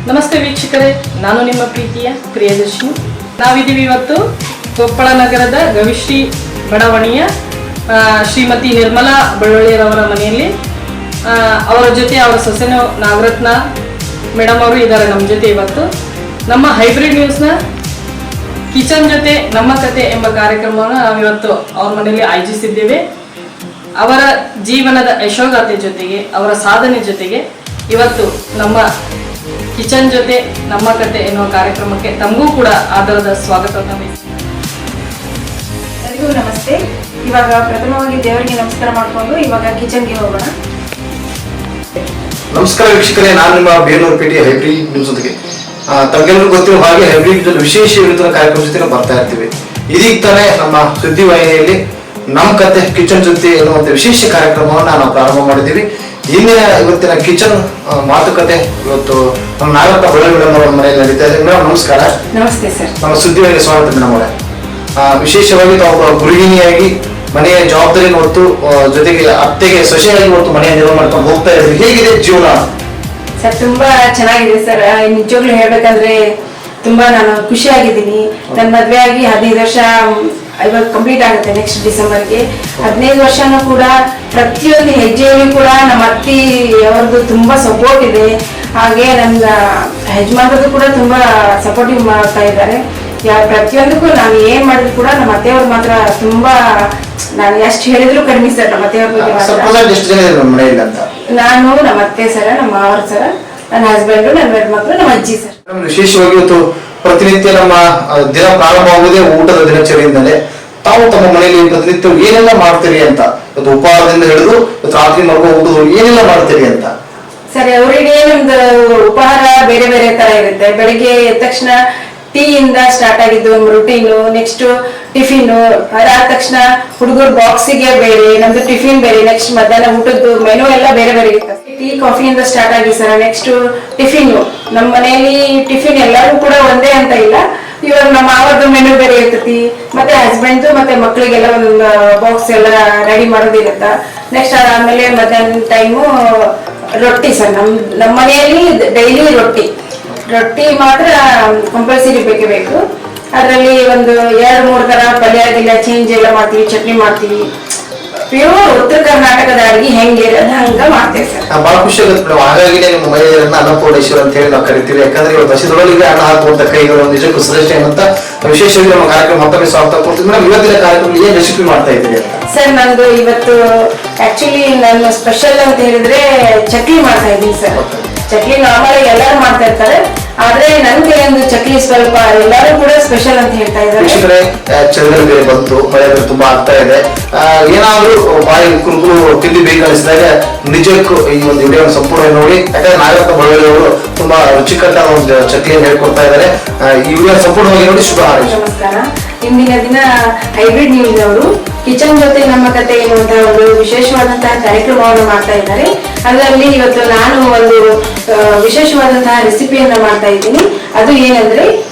ನಮಸ್ತೆ ವೀಕ್ಷಕರೇ, ನಾನು ನಿಮ್ಮ ಪ್ರೀತಿಯ ಪ್ರಿಯದರ್ಶಿನಿ. ನಾವಿದ್ದೀವಿ ಇವತ್ತು ಕೊಪ್ಪಳ ನಗರದ ಗವಿಶ್ರೀ ಬಡಾವಣೆಯ ಶ್ರೀಮತಿ ನಿರ್ಮಲಾ ಬಳ್ಳೊಳ್ಳಿಯರವರ ಮನೆಯಲ್ಲಿ. ಅವರ ಜೊತೆ ಅವರ ಸೊಸೆನ ನಾಗರತ್ನ ಮೇಡಮ್ ಅವರು ಇದ್ದಾರೆ ನಮ್ಮ ಜೊತೆ. ಇವತ್ತು ನಮ್ಮ ಹೈಬ್ರಿಡ್ ನ್ಯೂಸ್ನ ಕಿಚನ್ ಜೊತೆ ನಮ್ಮ ಕತೆ ಎಂಬ ಕಾರ್ಯಕ್ರಮವನ್ನು ನಾವಿವತ್ತು ಅವ್ರ ಮನೆಯಲ್ಲಿ ಆಯೋಜಿಸಿದ್ದೇವೆ. ಅವರ ಜೀವನದ ಯಶೋಗಾಥೆ ಜೊತೆಗೆ ಅವರ ಸಾಧನೆ ಜೊತೆಗೆ ಇವತ್ತು ನಮ್ಮ ಕಿಚನ್ ಜೊತೆ ನಮ್ಮ ಕತೆ ಎನ್ನುವ ಕಾರ್ಯಕ್ರಮಕ್ಕೆ ತಮಗೂ ಕೂಡ ಆಧಾರದ ಸ್ವಾಗತವನ್ನು ಬಯಸ್ತೀನಿ. ಎಲ್ಲರಿಗೂ ನಮಸ್ತೆ. ಇವಾಗ ಪ್ರಥಮವಾಗಿ ದೇವರಿಗೆ ನಮಸ್ಕಾರ ಮಾಡಿಕೊಂಡು ಇವಾಗ ಕಿಚನ್ಗೆ ಹೋಗೋಣ. ನಮಸ್ಕಾರ ವೀಕ್ಷಕರೇ, ನಾನು ನಿಮ್ಮ ಬೇಲೂರು ಪೇಟೆ ಹೈಬ್ರಿಡ್ ನ್ಯೂಸ್ ಜೊತೆಗೆ ತಮಗೆಲ್ಲರೂ ಗೊತ್ತಿರೋ ಹಾಗೆ ಹೈಬ್ರಿಡ್ ವಿಶೇಷ ವಿನೂತನ ಕಾರ್ಯಕ್ರಮ ಜೊತೆ ಬರ್ತಾ ಇರ್ತೀವಿ. ಇದೀಗ ತಾನೇ ನಮ್ಮ ಸುದ್ದಿವಾಹಿನಿಯಲ್ಲಿ ನಮ್ಮ ಕತೆ ಕಿಚನ್ ಜೊತೆ ಎನ್ನುವಂತ ವಿಶೇಷ ಕಾರ್ಯಕ್ರಮವನ್ನು ನಾವು ಪ್ರಾರಂಭ ಮಾಡಿದ್ದೀವಿ. ಇವತ್ತಿನ ಕಿಚನ್ ಮಾತುಕತೆ ಇವತ್ತು ನಮ್ಮ ನಾಗರತ್ನ ಬಳ್ಳೊಳ್ಳಿ ಮೇಡಮ್ ಅವರ ಮನೆಯಲ್ಲಿ ನಡೀತಾ ಇದೆ. ಮೇಡಮ್ ನಮಸ್ಕಾರ. ನಮಸ್ತೆ ಸರ್. ನಮ್ಮ ಸುದ್ದಿವಾಹಿನಿ ಸ್ವಾಗತ ಮೇಡಮ್ ಅವರೇ. ವಿಶೇಷವಾಗಿ ತಾವು ಗೃಹಿಣಿಯಾಗಿ ಮನೆಯ ಜವಾಬ್ದಾರಿ ಹೊತ್ತು ಜೊತೆಗೆ ಅತ್ತೆಗೆ ಸೊಸೆಯಾಗಿ ಹೊತ್ತು ಮನೆಯ ನಿರ್ವಹಣೆ ಮಾಡ್ಕೊಂಡು ಹೋಗ್ತಾ ಇದ್ರಿ. ಹೇಗಿದೆ ಜೀವನ? ಸರ್ ತುಂಬಾ ಚೆನ್ನಾಗಿದೆ ಸರ್. ನಿಜವಾಗ್ಲೂ ಹೇಳ್ಬೇಕಂದ್ರೆ ತುಂಬಾ ನಾನು ಖುಷಿಯಾಗಿದ್ದೀನಿ. ನನ್ನ ಮದುವೆ ಆಗಿ 15 ವರ್ಷ ಇವಾಗ ಕಂಪ್ಲೀಟ್ ಆಗುತ್ತೆ ನೆಕ್ಸ್ಟ್ ಡಿಸೆಂಬರ್ಗೆ. 15 ವರ್ಷನೂ ಕೂಡ ಪ್ರತಿಯೊಂದು ಹೆಜ್ಜೆಯಲ್ಲೂ ಕೂಡ ನಮ್ಮ ಅತ್ತಿ ಅವ್ರದ್ದು ತುಂಬಾ ಸಪೋರ್ಟ್ ಇದೆ. ಹಾಗೆ ನನ್ನ ಯಜಮಾನರದ್ದು ಕೂಡ ತುಂಬಾ ಸಪೋರ್ಟಿವ್ ಮಾಡ್ತಾ ಇದ್ದಾರೆ. ಪ್ರತಿಯೊಂದಕ್ಕೂ ನಾನು ಏನ್ ಮಾಡಿದ್ರು ಕೂಡ ನಮ್ಮ ಅತ್ತೆಯವ್ರು ಮಾತ್ರ ತುಂಬಾ, ನಾನು ಎಷ್ಟು ಹೇಳಿದ್ರು ಕಡಿಮೆ ಸರ್ ನಮ್ಮ ಅತ್ತೆಯವ್ರ ಬಗ್ಗೆ. ನಾನು ನಮ್ಮ ಅತ್ತೆ ಸರ, ನಮ್ಮ ಮಾವರ ಸರ, ನನ್ನ ಹಸ್ಬೆಂಡ್, ನನ್ನ 2 ಮಕ್ಕಳು, ನಮ್ಮ ಅಜ್ಜಿ ಸರ್. ವಿಶೇಷವಾಗಿ ಇವತ್ತು ಪ್ರತಿನಿತ್ಯ ನಮ್ಮ ದಿನ ಪ್ರಾರಂಭವಾಗುವುದೇ ಊಟದ ದಿನಚರಿಯಿಂದಲೇ. ತಾವು ತಮ್ಮ ಮನೆಯಲ್ಲಿ ಪ್ರತಿನಿತ್ಯ ಏನೆಲ್ಲ ಮಾಡ್ತೀರಿ ಅಂತ, ಇವತ್ತು ಉಪಹಾರದಿಂದ ಹಿಡಿದು ರಾತ್ರಿ ಮಲಗೋ ಊಟದ ಏನೆಲ್ಲ ಮಾಡ್ತೀರಿ ಅಂತ? ಸರ್ ಅವರಿಗೆ ನಮ್ದು ಉಪಹಾರ ಬೇರೆ ಬೇರೆ ತರ ಇರುತ್ತೆ. ಬೆಳಿಗ್ಗೆ ಎದ್ದ ತಕ್ಷಣ ಟೀ ಇಂದ ಸ್ಟಾರ್ಟ್ ಆಗಿದ್ದು ಒಂದು ರುಟೀನು. ನೆಕ್ಸ್ಟ್ ಟಿಫಿನ್, ಅದಾದ ತಕ್ಷಣ ಹುಡುಗರು ಬಾಕ್ಸಿಗೆ ಬೇರೆ, ನಮ್ದು ಟಿಫಿನ್ ಬೇರೆ. ನೆಕ್ಸ್ಟ್ ಮಧ್ಯಾಹ್ನ ಊಟದ್ದು ಮೆನು ಎಲ್ಲ ಬೇರೆ ಬೇರೆ ಇರುತ್ತೆ. ಟೀ ಕಾಫಿಯಿಂದ ಸ್ಟಾರ್ಟ್ ಆಗಿ ಸರ್ ನೆಕ್ಸ್ಟ್ ಟಿಫಿನ್. ನಮ್ಮ ಮನೆಯಲ್ಲಿ ಟಿಫಿನ್ ಎಲ್ಲರೂ ಕೂಡ ಒಂದೇ ಅಂತ ಇಲ್ಲ. ಇವಾಗ ನಮ್ಮ ಮಾವರದ್ದು ಮೆನು ಬೇರೆ ಇರ್ತೈತಿ, ಮತ್ತೆ ಹಸ್ಬೆಂಡ್ ಮತ್ತೆ ಮಕ್ಕಳಿಗೆಲ್ಲ ಒಂದು ಬಾಕ್ಸ್ ಎಲ್ಲ ರೆಡಿ ಮಾಡೋದಿರುತ್ತ. ನೆಕ್ಸ್ಟ್ ಅದಾದ್ಮೇಲೆ ಮಧ್ಯಾಹ್ನ ಟೈಮು ರೊಟ್ಟಿ ಸರ್. ನಮ್ಮ ಮನೆಯಲ್ಲಿ ಡೈಲಿ ರೊಟ್ಟಿ ಮಾತ್ರ ಕಂಪಲ್ಸರಿ ಬೇಕೇ ಬೇಕು. ಅದರಲ್ಲಿ ಒಂದು 2-3 ತರ ಪಲ್ಯ ಗಿಲ್ಯ ಚೇಂಜ್ ಎಲ್ಲ ಮಾಡ್ತೀವಿ, ಚಟ್ನಿ ಮಾಡ್ತೀವಿ. ಪ್ಯೂರ್ ಉತ್ತರ ಕರ್ನಾಟಕದ ಅಡಿಗೆ ಹೆಂಗಿರೋದು ಹಂಗ ಮಾಡ್ತೇವೆ ಸರ್. ಬಹಳ ಖುಷಿ ಆಗುತ್ತೆ ಮೇಡಮ್. ಹಾಗಾಗಿನೇ ನಿಮ್ಮ ಮಹಿಳೆಯರನ್ನ ಅನ್ನಪೂರ್ಣೇಶ್ವರ ಅಂತ ಹೇಳಿ ನಾವು ಕರಿತೀವಿ. ಯಾಕಂದ್ರೆ ಇವತ್ತು ಹಸಿದೊಳಗೆ ಅನ್ನ ಹಾಕುವಂತ ಕೈಗಳು ನಿಜಕ್ಕೂ ಶ್ರೇಷ್ಠ ಅಂತ ವಿಶೇಷವಾಗಿ ನಮ್ಮ ಕಾರ್ಯಕ್ರಮ ಮತ್ತೊಮ್ಮೆ ಸ್ವಾಗತ ಕೊಡ್ತೀವಿ. ಮೇಡಮ್ ಇವತ್ತಿನ ಕಾರ್ಯಕ್ರಮ ಏನ್ ರೆಸಿಪಿ ಮಾಡ್ತಾ ಇದ್ದೀರಿ ಸರ್? ನಂದು ಇವತ್ತು ಆಕ್ಚುಲಿ ನನ್ನ ಸ್ಪೆಷಲ್ ಅಂತ ಹೇಳಿದ್ರೆ ಚಕ್ಲಿ ಮಾಡ್ತಾ ಇದ್ದೀನಿ ಸರ್. ಚಕ್ಲಿ ನಾರ್ಮಲ್ ಎಲ್ಲರೂ ಮಾಡ್ತಾ ಇರ್ತಾರೆ, ಆದ್ರೆ ನನ್ಗೆ ಒಂದು ಚಕ್ಲಿ ಸ್ವಲ್ಪ ಎಲ್ಲರೂ ಕೂಡ ಸ್ಪೆಷಲ್ ಅಂತ ಹೇಳ್ತಾ ಇದ್ದಾರೆ. ಚಂದ್ರ ಬೇರೆ ಬಂತು, ಮಳೆ ತುಂಬಾ ಆಗ್ತಾ ಇದೆ. ಏನಾದ್ರೂ ಬಾಯಿ ಕುರುಕುರು ತಿಂಡಿ ಬೇಕನ್ನಿಸಿದಾಗ ನಿಜಕ್ಕೂ ಈ ಒಂದು ವಿಡಿಯೋ ಸಂಪೂರ್ಣ ನೋಡಿ. ಯಾಕಂದ್ರೆ ನಾಗರತ್ನ ಬಳ್ಳೊಳ್ಳಿ ಅವರು ತುಂಬಾ ರುಚಿಕಟ್ಟಾದ ಒಂದು ಚಕ್ಲಿಯನ್ನು ಹೇಳ್ಕೊಡ್ತಾ ಇದ್ದಾರೆ. ಈ ವಿಡಿಯೋ ಸಂಪೂರ್ಣವಾಗಿ ನೋಡಿ. ಶುಭ ಹಾರೈಕೆ. ನಮಸ್ಕಾರ. ಇಂದಿನ ದಿನ ಹೈಬ್ರಿಡ್ ನ್ಯೂಸ್ ಅವರು ಕಿಚನ್ ಜೊತೆ ನಮ್ಮ ಕತೆ ಎನ್ನುವಂತಹ ಒಂದು ವಿಶೇಷವಾದಂತಹ ಕಾರ್ಯಕ್ರಮವನ್ನು ಮಾಡ್ತಾ ಇದ್ದಾರೆ. ಅದರಲ್ಲಿ ಇವತ್ತು ನಾನು ಒಂದು ವಿಶೇಷವಾದಂತಹ ರೆಸಿಪಿಯನ್ನ ಮಾಡ್ತಾ ಇದ್ದೀನಿ. ಅದು ಏನಂದ್ರೆ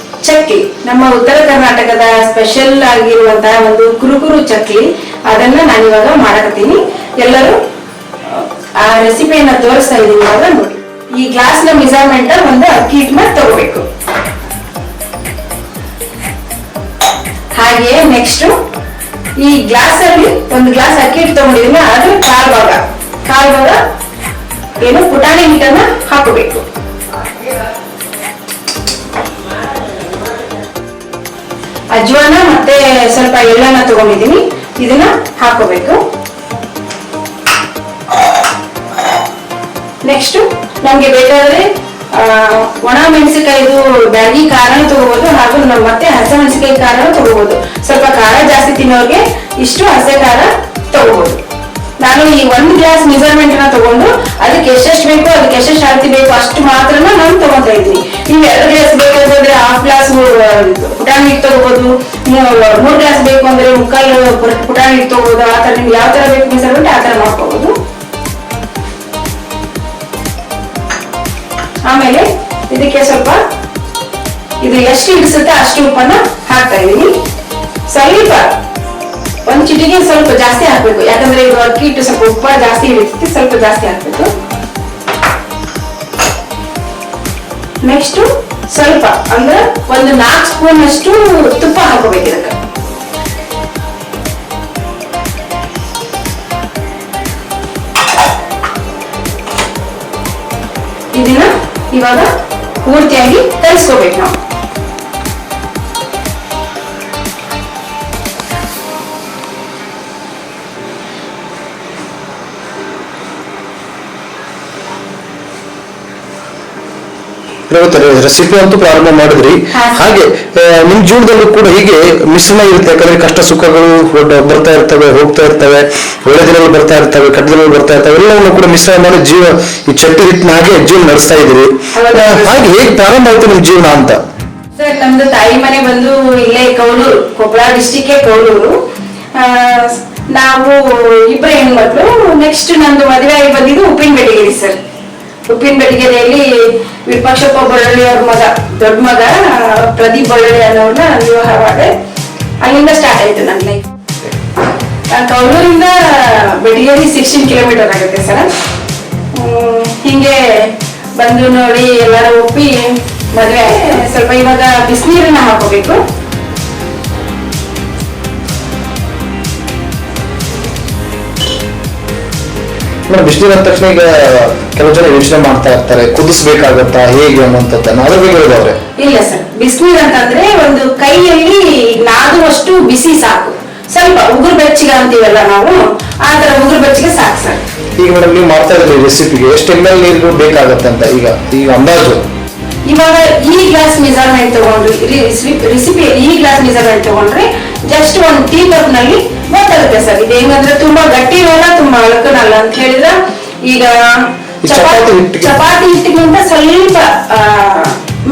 ಚಕ್ಲಿ. ನಮ್ಮ ಉತ್ತರ ಕರ್ನಾಟಕದ ಸ್ಪೆಷಲ್ ಆಗಿರುವಂತಹ ಒಂದು ಕುರುಕುರು ಚಕ್ಲಿ. ಅದನ್ನ ನಾನಿವಾಗ ಮಾಡಕತ್ತೀನಿ. ಎಲ್ಲರೂ ಆ ರೆಸಿಪಿಯನ್ನ ತೋರಿಸ್ತಾ ಇದ್ದೀನಿ. ಇವಾಗ ನೋಡಿ, ಈ ಗ್ಲಾಸ್ ನ ಮೆಜರ್ಮೆಂಟ್ ಒಂದು ಅಕ್ಕಿ ಹಿಟ್ಟನ್ನ ತಗೋಬೇಕು. ಹಾಗೆ ನೆಕ್ಸ್ಟ್ ಈ ಗ್ಲಾಸ್ ಅಲ್ಲಿ ಒಂದು ಗ್ಲಾಸ್ ಅಕ್ಕಿ ಹಿಟ್ಟು ತಗೊಂಡಿದ್ದೀನಿ. ಅದು ಕಾಲ್ ಭಾಗ ಏನು ಪುಟಾಣಿ ಹಿಟ್ಟನ್ನ ಹಾಕಬೇಕು. ಅಜ್ವಾನ ಮತ್ತೆ ಸ್ವಲ್ಪ ಎಳ್ಳನ್ನ ತಗೊಂಡಿದ್ದೀನಿ, ಇದನ್ನ ಹಾಕೋಬೇಕು. ನೆಕ್ಸ್ಟ್ ನಮ್ಗೆ ಬೇಕಾದ್ರೆ ಒಣ ಮೆಣಸಿನಕಾಯಿದು ಬ್ಯಾಡಗಿ ಖಾರನೂ ತಗೋಬಹುದು, ಹಾಗೂ ಮತ್ತೆ ಹಸಿ ಮೆಣಸಿನಕಾಯಿ ಖಾರನೂ ತಗೋಬಹುದು. ಸ್ವಲ್ಪ ಖಾರ ಜಾಸ್ತಿ ತಿನ್ನೋರ್ಗೆ ಇಷ್ಟು ಹಸಿ ಖಾರ ತಗೋಬಹುದು. ನಾನು ಈ 1 ಗ್ಲಾಸ್ ಮೆಜರ್ಮೆಂಟ್ ನ ತಗೊಂಡು ಅದಕ್ಕೆ ಎಷ್ಟೆಷ್ಟು ಬೇಕು, ಅದಕ್ಕೆ ಎಷ್ಟೆಷ್ಟು ಅಳತೆ ಬೇಕು ಅಷ್ಟು ಮಾತ್ರ ನಾನು ತಗೊಂತಾ ಇದ್ದೀನಿ. ನೀವು 2 ಗ್ಲಾಸ್ ಬೇಕಂದ್ರೆ 1/2 ಗ್ಲಾಸ್ ಪುಟಾಣಿ ಹಿಟ್ಟು ತಗೋಬಹುದು. 3 ಗ್ಲಾಸ್ ಬೇಕು ಅಂದ್ರೆ 3/4 ಪುಟಾಣಿ ಹಿಟ್ಟು ತಗೋಬಹುದು. ಆ ತರ ನಿಮ್ಗೆ ಯಾವ ತರ ಬೇಕು ಮೆಜರ್ಮೆಂಟ್ ಆ ತರ ಮಾಡ್ಕೋಬಹುದು. ಆಮೇಲೆ ಇದಕ್ಕೆ ಸ್ವಲ್ಪ ಇದು ಎಷ್ಟು ಹಿಡಿಸುತ್ತೆ ಅಷ್ಟು ಉಪ್ಪನ್ನ ಹಾಕ್ತಾ ಇದೀನಿ. ಸ್ವಲ್ಪ ಒಂದ್ ಚಿಟಿಗೆ ಸ್ವಲ್ಪ ಜಾಸ್ತಿ ಹಾಕ್ಬೇಕು, ಯಾಕಂದ್ರೆ ಇದು ಅಕ್ಕಿ ಹಿಟ್ಟು ಸ್ವಲ್ಪ ಉಪ್ಪ ಜಾಸ್ತಿ ಹಿಡಿತೈತಿ, ಸ್ವಲ್ಪ ಜಾಸ್ತಿ ಹಾಕ್ಬೇಕು. ನೆಕ್ಸ್ಟ್ ಸ್ವಲ್ಪ ಅಂದ್ರೆ ಒಂದು 4 ಸ್ಪೂನ್ ಅಷ್ಟು ತುಪ್ಪ ಹಾಕೋಬೇಕು ಇದಕ್ಕೆ. ಇದನ್ನ ಇವಾಗ ಪೂರ್ತಿಯಾಗಿ ಕಲಿಸ್ಕೋಬೇಕು ನಾವು. ರೆಸಿಪಿ ಅಂತೂ ಪ್ರಾರಂಭ ಮಾಡಿದ್ರಿ. ಹಾಗೆ ನಿಮ್ ಜೀವನದಲ್ಲೂ ಕೂಡ ಹೀಗೆ ಮಿಶ್ರಣ ಇರುತ್ತೆ, ಯಾಕಂದ್ರೆ ಕಷ್ಟ ಸುಖಗಳು ಬರ್ತಾ ಇರ್ತವೆ, ಹೋಗ್ತಾ ಇರ್ತವೆ, ಒಳ್ಳೆ ದಿನಗಳು ಬರ್ತಾ ಇರ್ತವೆ, ಕೆಟ್ಟ ದಿನಗಳು ಬರ್ತಾ ಇರ್ತವೆ, ಎಲ್ಲವನ್ನು ಕೂಡ ಮಿಶ್ರಣ ಮಾಡಿ ಈ ಚಟ್ಟಿ ಹಿಟ್ಟಿನ ಹಾಗೆ ಜೀವನ ನಡೆಸ್ತಾ ಇದ್ದೀರಿ. ಹಾಗೆ ಹೇಗೆ ಪ್ರಾರಂಭ ಆಯ್ತು ನಿಮ್ ಜೀವನ ಅಂತ? ಸರ್, ನಮ್ದು ತಾಯಿ ಮನೆ ಬಂದು ಇಲ್ಲೇ ಕೌಲೂರು, ಕೊಪ್ಪಳ ಡಿಸ್ಟಿಕ್ ಕೌಲೂರು. ನಾವು ಇಬ್ಬರು ಹೆಣ್ಮಕ್ಳು. ನೆಕ್ಸ್ಟ್ ನಂದು ಮದುವೆ ಆಗಿ ಬಂದಿದ್ದು ಉಪ್ಪಿನಬೇಡಿಗೆರೆ ಸರ್. ಉಪ್ಪಿನಬೇಡಿಗೆರೆಯಲ್ಲಿ ವಿರೂಪಾಕ್ಷಪ್ಪ ಬಳ್ಳೊಳ್ಳಿ ಅವ್ರ ಮಗ, ದೊಡ್ಡ ಮಗ ಪ್ರದೀಪ್ ಬಳ್ಳೊಳ್ಳಿ ಅನ್ನೋರ್ನ ವಿವಾಹವಾದ. ಅಲ್ಲಿಂದ ಸ್ಟಾರ್ಟ್ ಆಯ್ತು ನನ್ನ ಲೈಫ್. ಕೌಲೂರಿಂದ ಬೆಡಿಗೇರಿ 16 ಕಿಲೋಮೀಟರ್ ಆಗುತ್ತೆ ಸರ್. ಹಿಂಗೆ ಬಂದು ನೋಡಿ ಎಲ್ಲರೂ ಒಪ್ಪಿ ಮದುವೆ. ಸ್ವಲ್ಪ ಇವಾಗ ಬಿಸಿನೀರನ್ನ ಹಾಕೋಬೇಕು. ಬಿಸಿನೀರು ಅಂದ ತಕ್ಷಣ ಈಗ ಕೆಲವು ಜನ ಯೋಚನೆ ಮಾಡ್ತಾ ಇರ್ತಾರೆ, ಕುದಿಸ್ಬೇಕಾಗತ್ತಾ ಹೇಗೆ ಅನ್ನುವಂಥದ್ದನ್ನ, ಅದ್ರ ಬಗ್ಗೆ ಹೇಳಿದವ್ರೆ. ಇಲ್ಲ ಸರ್, ಬಿಸಿನೀರು ಅಂತಂದ್ರೆ ಒಂದು ಕೈಯಲ್ಲಿ ನಾದುವಷ್ಟು ಬಿಸಿ ಸಾಕು. ಸ್ವಲ್ಪ ಉಗುರು ಬೆಚ್ಚಗೆ ಅಂತೀವಲ್ಲ ನಾವು, ಆ ತರ ಉಗುರು ಬೆಚ್ಚಗೆ ಸಾಕು ಸರ್. ಈಗ ಮೇಡಮ್ ನೀವು ಮಾಡ್ತಾ ಇದ್ರಿ ರೆಸಿಪಿಗೆ ಎಷ್ಟು ml ನೀರು ಬೇಕಾಗತ್ತೆ ಅಂತ ಈಗ ಅಂದಾಜು? ಇವಾಗ ಈ ಗ್ಲಾಸ್ ಮೆಜರ್ಮೆಂಟ್ ತಗೊಂಡ್ರಿ, ರೆಸಿಪಿ ಈ ಗ್ಲಾಸ್ ಮೆಜರ್ಮೆಂಟ್ ತಗೊಂಡ್ರೆ ಜಸ್ಟ್ ಒಂದು ಟೀ ಕಪ್ ನಲ್ಲಿ ಗೊತ್ತಾಗುತ್ತೆ ಸರ್. ಇದು ಹೆಂಗಂದ್ರೆ ತುಂಬಾ ಗಟ್ಟಿ ಇರಲ್ಲ, ತುಂಬಾ ಅಳಕನಲ್ಲ ಅಂತ ಹೇಳಿದ್ರೆ. ಈಗ ಚಪಾತಿ ಹಿಟ್ಟಿಗಿಂತ ಸ್ವಲ್ಪ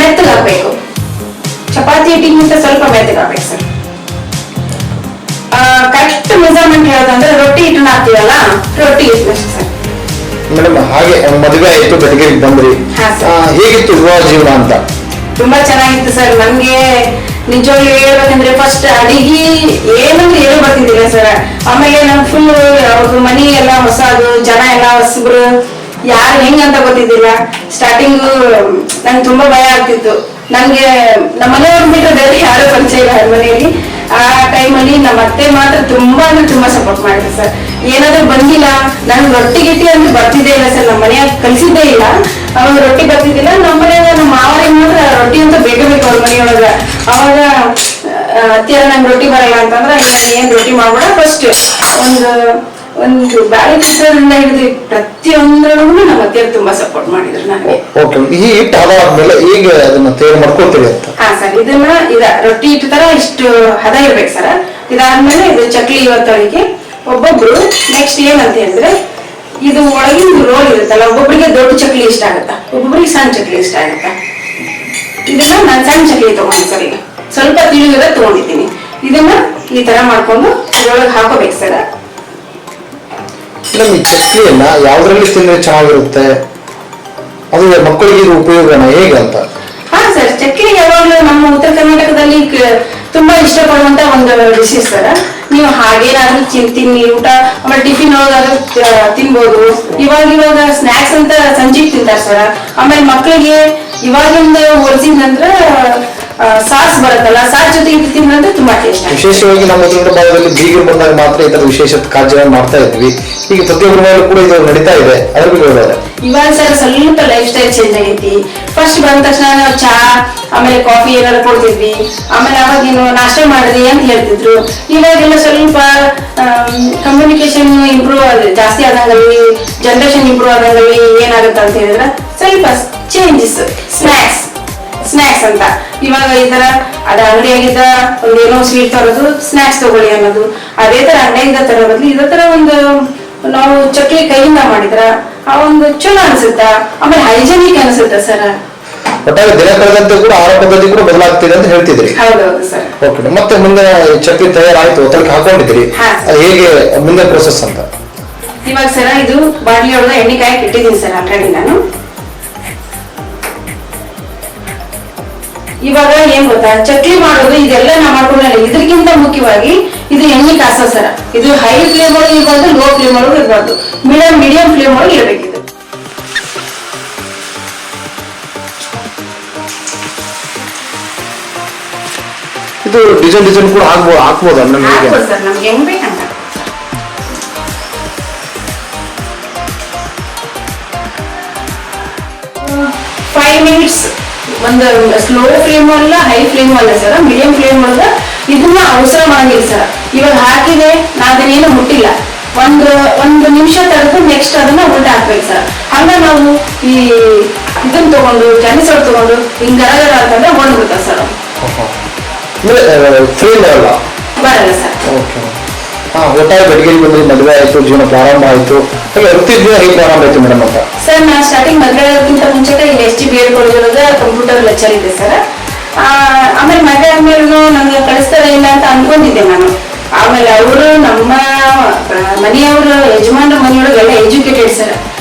ಮೆತ್ತಗಾಗಬೇಕು. ಚಪಾತಿ ಹಿಟ್ಟಿಗಿಂತ ಸ್ವಲ್ಪ ಮೆತ್ತಗಾಗಬೇಕು ಸರ್. ಕರೆಕ್ಟ್ ಮೆಜರ್ಮೆಂಟ್ ಹೇಳೋದಂದ್ರೆ ರೊಟ್ಟಿ ಹಿಟ್ಟನ್ನ ಹಾಕ್ತೀವಲ್ಲ, ರೊಟ್ಟಿ ಹಿಟ್ಟು ಸರ್. ಮೇಡಮ್, ಹಾಗೆ ಮದುವೆ ಆಯ್ತು, ಬೆಳಗ್ಗೆಗೆ ಬಂದ್ರಿ, ಹೇಗಿತ್ತು ವಿವಾಹ ಜೀವನ ಅಂತ? ತುಂಬಾ ಚೆನ್ನಾಗಿತ್ತು ಸರ್. ನನ್ಗೆ ನಿಜವಾಗ್ಲೂ ಹೇಳ್ಬೇಕಂದ್ರೆ ಫಸ್ಟ್ ಅಡಿಗೆ ಏನಂದ್ರೆ ಏನು ಬರ್ತಿದ್ದಿಲ್ಲ ಸರ್. ಆಮೇಲೆ ನನ್ ಫುಲ್ ಅವ್ರದ್ದು ಮನಿ ಎಲ್ಲ ಹೊಸದು, ಜನ ಎಲ್ಲ ಹೊಸಬ್ರು, ಯಾರು ಹೆಂಗಂತ ಗೊತ್ತಿದ್ದಿಲ್ಲ. ಸ್ಟಾರ್ಟಿಂಗು ನಂಗೆ ತುಂಬಾ ಭಯ ಆಗ್ತಿತ್ತು. ನನ್ಗೆ ನಮ್ಮ ಮನೆಯವ್ರ ಬಿಟ್ಟು ಬೇರೆ ಯಾರು ಪರಿಚಯ ಇಲ್ಲ ಮನೆಯಲ್ಲಿ. ಆ ಟೈಮಲ್ಲಿ ನಮ್ಮ ಅತ್ತೆ ಮಾತ್ರ ತುಂಬಾ ಅಂದ್ರೆ ತುಂಬಾ ಸಪೋರ್ಟ್ ಮಾಡಿದ್ರು ಸರ್. ಏನಾದ್ರೂ ಬಂದಿಲ್ಲ, ನನ್ಗೆ ರೊಟ್ಟಿ ಗಿಟ್ಟಿ ಅಂದ್ರೆ ಬರ್ತಿದ್ದೇ ಇಲ್ಲ ಸರ್. ನಮ್ಮ ಮನೆಯಾಗ ಕಲಿಸಿದ್ದೇ ಇಲ್ಲ, ಅವಾಗ ರೊಟ್ಟಿ ಬರ್ತಿದ್ದಿಲ್ಲ. ನಮ್ಮ ಮನೆಯಾಗ ನಮ್ಮ ಮಾವರಿಗೆ ಮಾತ್ರ ರೊಟ್ಟಿ ಅಂತ ಬೇಕು ಅವ್ರ ಮನೆಯೊಳಗ. ಅವಾಗ ಅತ್ತಿಯಾರ ನಂಗೆ ರೊಟ್ಟಿ ಬರಲ್ಲ ಅಂತಂದ್ರೆ, ಏನ್ ರೊಟ್ಟಿ ಮಾಡ್ಬೇಡ, ಫಸ್ಟ್ ಒಂದು ಬ್ಯಾಳೆ ಚಿತ್ರದಿಂದ ಹಿಡಿದು ಪ್ರತಿಯೊಂದ್ರಲ್ಲೂ ನಮ್ಮ ಅತ್ತಿಯರು ತುಂಬಾ ಸಪೋರ್ಟ್ ಮಾಡಿದ್ರು ನನಗೆ. ಈ ಹಿಟ್ಟು ಆದ್ಮೇಲೆ ಈಗ ಅದನ್ನ ತಯಾರು ಮಾಡ್ಕೊಳ್ತೀವಿ ಅಂತ? ಹಾ ಸರ್, ಇದನ್ನ ರೊಟ್ಟಿ ಹಿಟ್ಟು ತರ ಇಷ್ಟು ಹದ ಇರ್ಬೇಕು ಸರ್. ಇದಾದ್ಮೇಲೆ ಇದು ಚಕ್ಲಿ ಇವತ್ತೊಳಗೆ ಒಬ್ಬೊಬ್ರು ನೆಕ್ಸ್ಟ್ ಏನಂತ ಹೇಳಿದ್ರೆ, ಇದು ಒಳಗಿನ ರೋಲ್ ಇರುತ್ತಲ್ಲ, ಒಬ್ಬೊಬ್ರಿಗೆ ದೊಡ್ಡ ಚಕ್ಲಿ ಇಷ್ಟ ಆಗತ್ತ, ಒಬ್ಬೊಬ್ರಿಗೆ ಸಣ್ಣ ಚಕ್ಲಿ ಇಷ್ಟ ಆಗತ್ತ. ಇದನ್ನ ನಾನು ಸಣ್ಣ ಚಕ್ಲಿ ತಗೊಂಡೆ ಸರ್. ಈಗ ಸ್ವಲ್ಪ ತಿಳಿದ ತಗೊಂಡಿದ್ದೀನಿ. ಇದನ್ನ ಈ ತರ ಮಾಡ್ಕೊಂಡು ಇದ್ರೊಳಗೆ ಹಾಕೋಬೇಕು ಸರ್. ಈ ಚಕ್ಲಿಯನ್ನ ಯಾವ್ದ್ರಲ್ಲಿ ತಿಂದ್ರೆ ಚೆನ್ನಾಗಿರುತ್ತೆ, ಅದು ಮಕ್ಕಳಿಗೆ ಉಪಯೋಗನ ಹೇಗೆ ಅಂತ? ಹಾ ಸರ್, ಚಕ್ಲಿ ಯಾವಾಗಲೂ ನಮ್ಮ ಉತ್ತರ ಕರ್ನಾಟಕದಲ್ಲಿ ತುಂಬಾ ಇಷ್ಟಪಡುವಂತ ಒಂದು ಡಿಶಸ್ ಸರ್. ನೀವು ಹಾಗೇನಾದ್ರೂ ತಿನ್ನಿ, ಊಟ ಆಮೇಲೆ ಟಿಫಿನ್ ಒಳಗಾದ್ರೂ ತಿನ್ಬೋದು. ಇವಾಗ ಸ್ನಾಕ್ಸ್ ಅಂತ ಸಂಜೆಗೆ ತಿಂತಾರೆ ಸರ್. ಆಮೇಲೆ ಮಕ್ಕಳಿಗೆ ಇವಾಗಿಂದ ಹೋಲಿಸಿದ ನಂತರ ಸಾಸ್ ಬರುತ್ತಲ್ಲ, ಸಾಸ್ ಜೊತೆ ಇದು ತಿನ್ನೋದ್ರೆ ತುಂಬಾ ಟೇಸ್ಟ್. ವಿಶೇಷವಾಗಿ ನಮ್ಮ ಉತ್ತರ ಭಾಗದಲ್ಲಿ ಬೀಗರು ಬಂದಾಗ ಮಾತ್ರ ಈ ತರ ವಿಶೇಷ ಕಾರ್ಯಗಳನ್ನು ಮಾಡ್ತಾ ಇದ್ವಿ. ಈಗ ಪ್ರತಿಯೊಬ್ಬರ ಮೇಲೆ ಕೂಡ ಇದು ನಡೀತಾ ಇದೆ, ಅದ್ರ ಬಗ್ಗೆ ಹೇಳೋದು. ಇವಾಗ ಸರ್ ಸ್ವಲ್ಪ ಲೈಫ್ ಸ್ಟೈಲ್ ಚೇಂಜ್ ಆಗೈತಿ. ಫಸ್ಟ್ ಬಂದ ತಕ್ಷಣ ನಾವು ಚಾ ಆಮೇಲೆ ಕಾಫಿ ಏನಾದ್ರು ಕೊಡ್ತಿದ್ವಿ. ಆಮೇಲೆ ಅವಾಗೇನು ನಾಷ್ಟ ಮಾಡಿದ್ರಿ ಅಂತ ಹೇಳ್ತಿದ್ರು. ಇವಾಗೆಲ್ಲ ಸ್ವಲ್ಪ ಕಮ್ಯುನಿಕೇಶನ್ ಇಂಪ್ರೂವ್ ಜಾಸ್ತಿ ಆದಂಗಲ್ಲಿ, ಜನರೇಷನ್ ಇಂಪ್ರೂವ್ ಆದಂಗಲ್ಲಿ ಏನಾಗುತ್ತೆ ಅಂತ ಹೇಳಿದ್ರೆ ಸ್ವಲ್ಪ ಚೇಂಜಸ್. ಸ್ನಾಕ್ಸ್ ಅಂತ ಇವಾಗ ಈ ತರ ಅದ ಅಂಗಡಿಯಾಗಿದ್ದ ಒಂದೇನೋ ಸ್ವೀಟ್ ತರೋದು, ಸ್ನಾಕ್ಸ್ ತಗೊಳ್ಳಿ ಅನ್ನೋದು. ಅದೇ ತರ ಅಂಗಡಿಯಾಗಿದ್ದ ತರ ಬದಲು ಇದೇ ತರ ಒಂದು ನಾವು ಚಕ್ಲಿ ಕೈಯಿಂದ ಮಾಡಿದ್ರ ಆ ಒಂದು ಚಲೋ ಅನ್ಸುತ್ತ. ಆಮೇಲೆ ಹೈಜೆನಿಕ್ ಅನ್ಸುತ್ತೆ ಸರ್. ಒಟ್ಟಾರೆ ದಿನ ಕಳೆದಂತೆ ಕೂಡ ಆಹಾರ ಪದ್ಧತಿ ಕೂಡ ಬದಲಾಗ್ತಿದೆ ಅಂತ ಹೇಳ್ತಿದ್ರಿ. ಹೌದೌದು ಸರ್. ಓಕೆ, ಮತ್ತೆ ಮುಂದೆ ಚಕ್ಲಿ ತಯಾರಾಯ್ತು, ಒತ್ತಲಕ್ಕೆ ಹಾಕೊಂಡಿದ್ರಿ, ಅದು ಹೇಗೆ ಮುಂದೆ ಪ್ರೊಸೆಸ್ ಅಂತ? ಇವಾಗ ಸರ ಇದು ಬಾಟ್ಲಿ ಒಳಗೆ ಎಣ್ಣೆ ಕಾಯಕ್ಕೆ ಇಟ್ಟಿದ್ದೀನಿ ಸರ್ ಆಲ್ರೆಡಿ ನಾನು. ಇವಾಗ ಏನ್ ಗೊತ್ತಾ, ಚಕ್ಲಿ ಮಾಡೋದು ಇದೆಲ್ಲ ನಾ ಮಾಡ್ಕೊಂಡಲ್ಲ, ಇದಕ್ಕಿಂತ ಮುಖ್ಯವಾಗಿ ಇದು ಎಣ್ಣೆ ಕಾಸ ಸರ. ಇದು ಹೈ ಫ್ಲೇಮ್ ಒಳಗೆ ಇರಬಾರ್ದು, ಲೋ ಫ್ಲೇಮ್ ಒಳಗೆ ಇರಬಾರ್ದು, ಮೀಡಿಯಂ ಫ್ಲೇಮ್ ಒಳಗೆ ಇರಬೇಕಿದೆ. ಇದು ಡಿಸೈನ್ ಕೂಡ ಹಾಕ್ಬೋದಾ ನಮ್ಗೆ? ಹಾಕ್ಬೋದು ಸರ್, ನಮ್ಗೆ ಹೆಂಗ್ ಬೇಕಂತ. 5 minutes ಒಂದು ಸ್ಲೋ ಫ್ಲೇಮ್ ಅಲ್ಲ, ಹೈ ಫ್ಲೇಮ್ ಅಲ್ಲ ಸರ್, ಮೀಡಿಯಂ ಫ್ಲೇಮ್ ಒಳಗ ಇದನ್ನ ಅವಸರ ಮಾಡಂಗಿಲ್ಲ ಸರ್. ಇವಾಗ ಹಾಕಿದೆ, ನಾ ಅದನ್ನೇನು ಮುಟ್ಟಿಲ್ಲ, ಒಂದು ನಿಮಿಷ ತೆಗೆದು ನೆಕ್ಸ್ಟ್ ಅದನ್ನ ಉಲ್ಟಾ ಹಾಕ್ಬೇಕು ಸರ್. ಹಂಗ ನಾವು ಈ ಇದನ್ನ ತಗೊಂಡು ಕ್ಯಾನಿಸರ್ ತಗೊಂಡು ಹಿಂಗ್ ಗರಗರ ಅಂತಂದ್ರೆ ಹೊಂದ್ಬಿಡ್ತಾವ ಸರ್. ಫ್ರೇಮ್ ಬರಲ್ಲ ಸರ್. ಓಕೆ. ಒಟ್ಟಾರೆ ಬೆಳಗ್ಗೆ ಬಂದ್ರೆ ಮದುವೆ ಆಯ್ತು, ಜೀವನ ಪ್ರಾರಂಭ ಆಯ್ತು, ವೃತ್ತಿ ಜೀವನ ಹೇಗೆ ಪ್ರಾರಂಭ ಆಯ್ತು ಮೇಡಮ್ ಅಂತ? ಸರ್, ನಾ ಸ್ಟಾರ್ಟಿಂಗ್ ಮದುವೆ ಆಗೋಕ್ಕಿಂತ ಮುಂಚೆ ಇಲ್ಲಿ SGBL ಕಾಲೇಜ್ ಕಂಪ್ಯೂಟರ್ ಲೆಕ್ಚರ್ ಇದೆ ಸರ್. ಆಮೇಲೆ ಮದುವೆ ಆದ್ಮೇಲೆ ನಂಗೆ ಕಳಿಸ್ತಾರೆ ಇಲ್ಲ ಅಂತ ಅನ್ಕೊಂಡಿದ್ದೆ ನಾನು. ಆಮೇಲೆ ಅವರು ನಮ್ಮ ಮನೆಯವರು ಯಜಮಾನ್ರ ಮನೆಯೊಳಗೆಲ್ಲ ಎಜುಕೇಟೆಡ್ ಸರ್,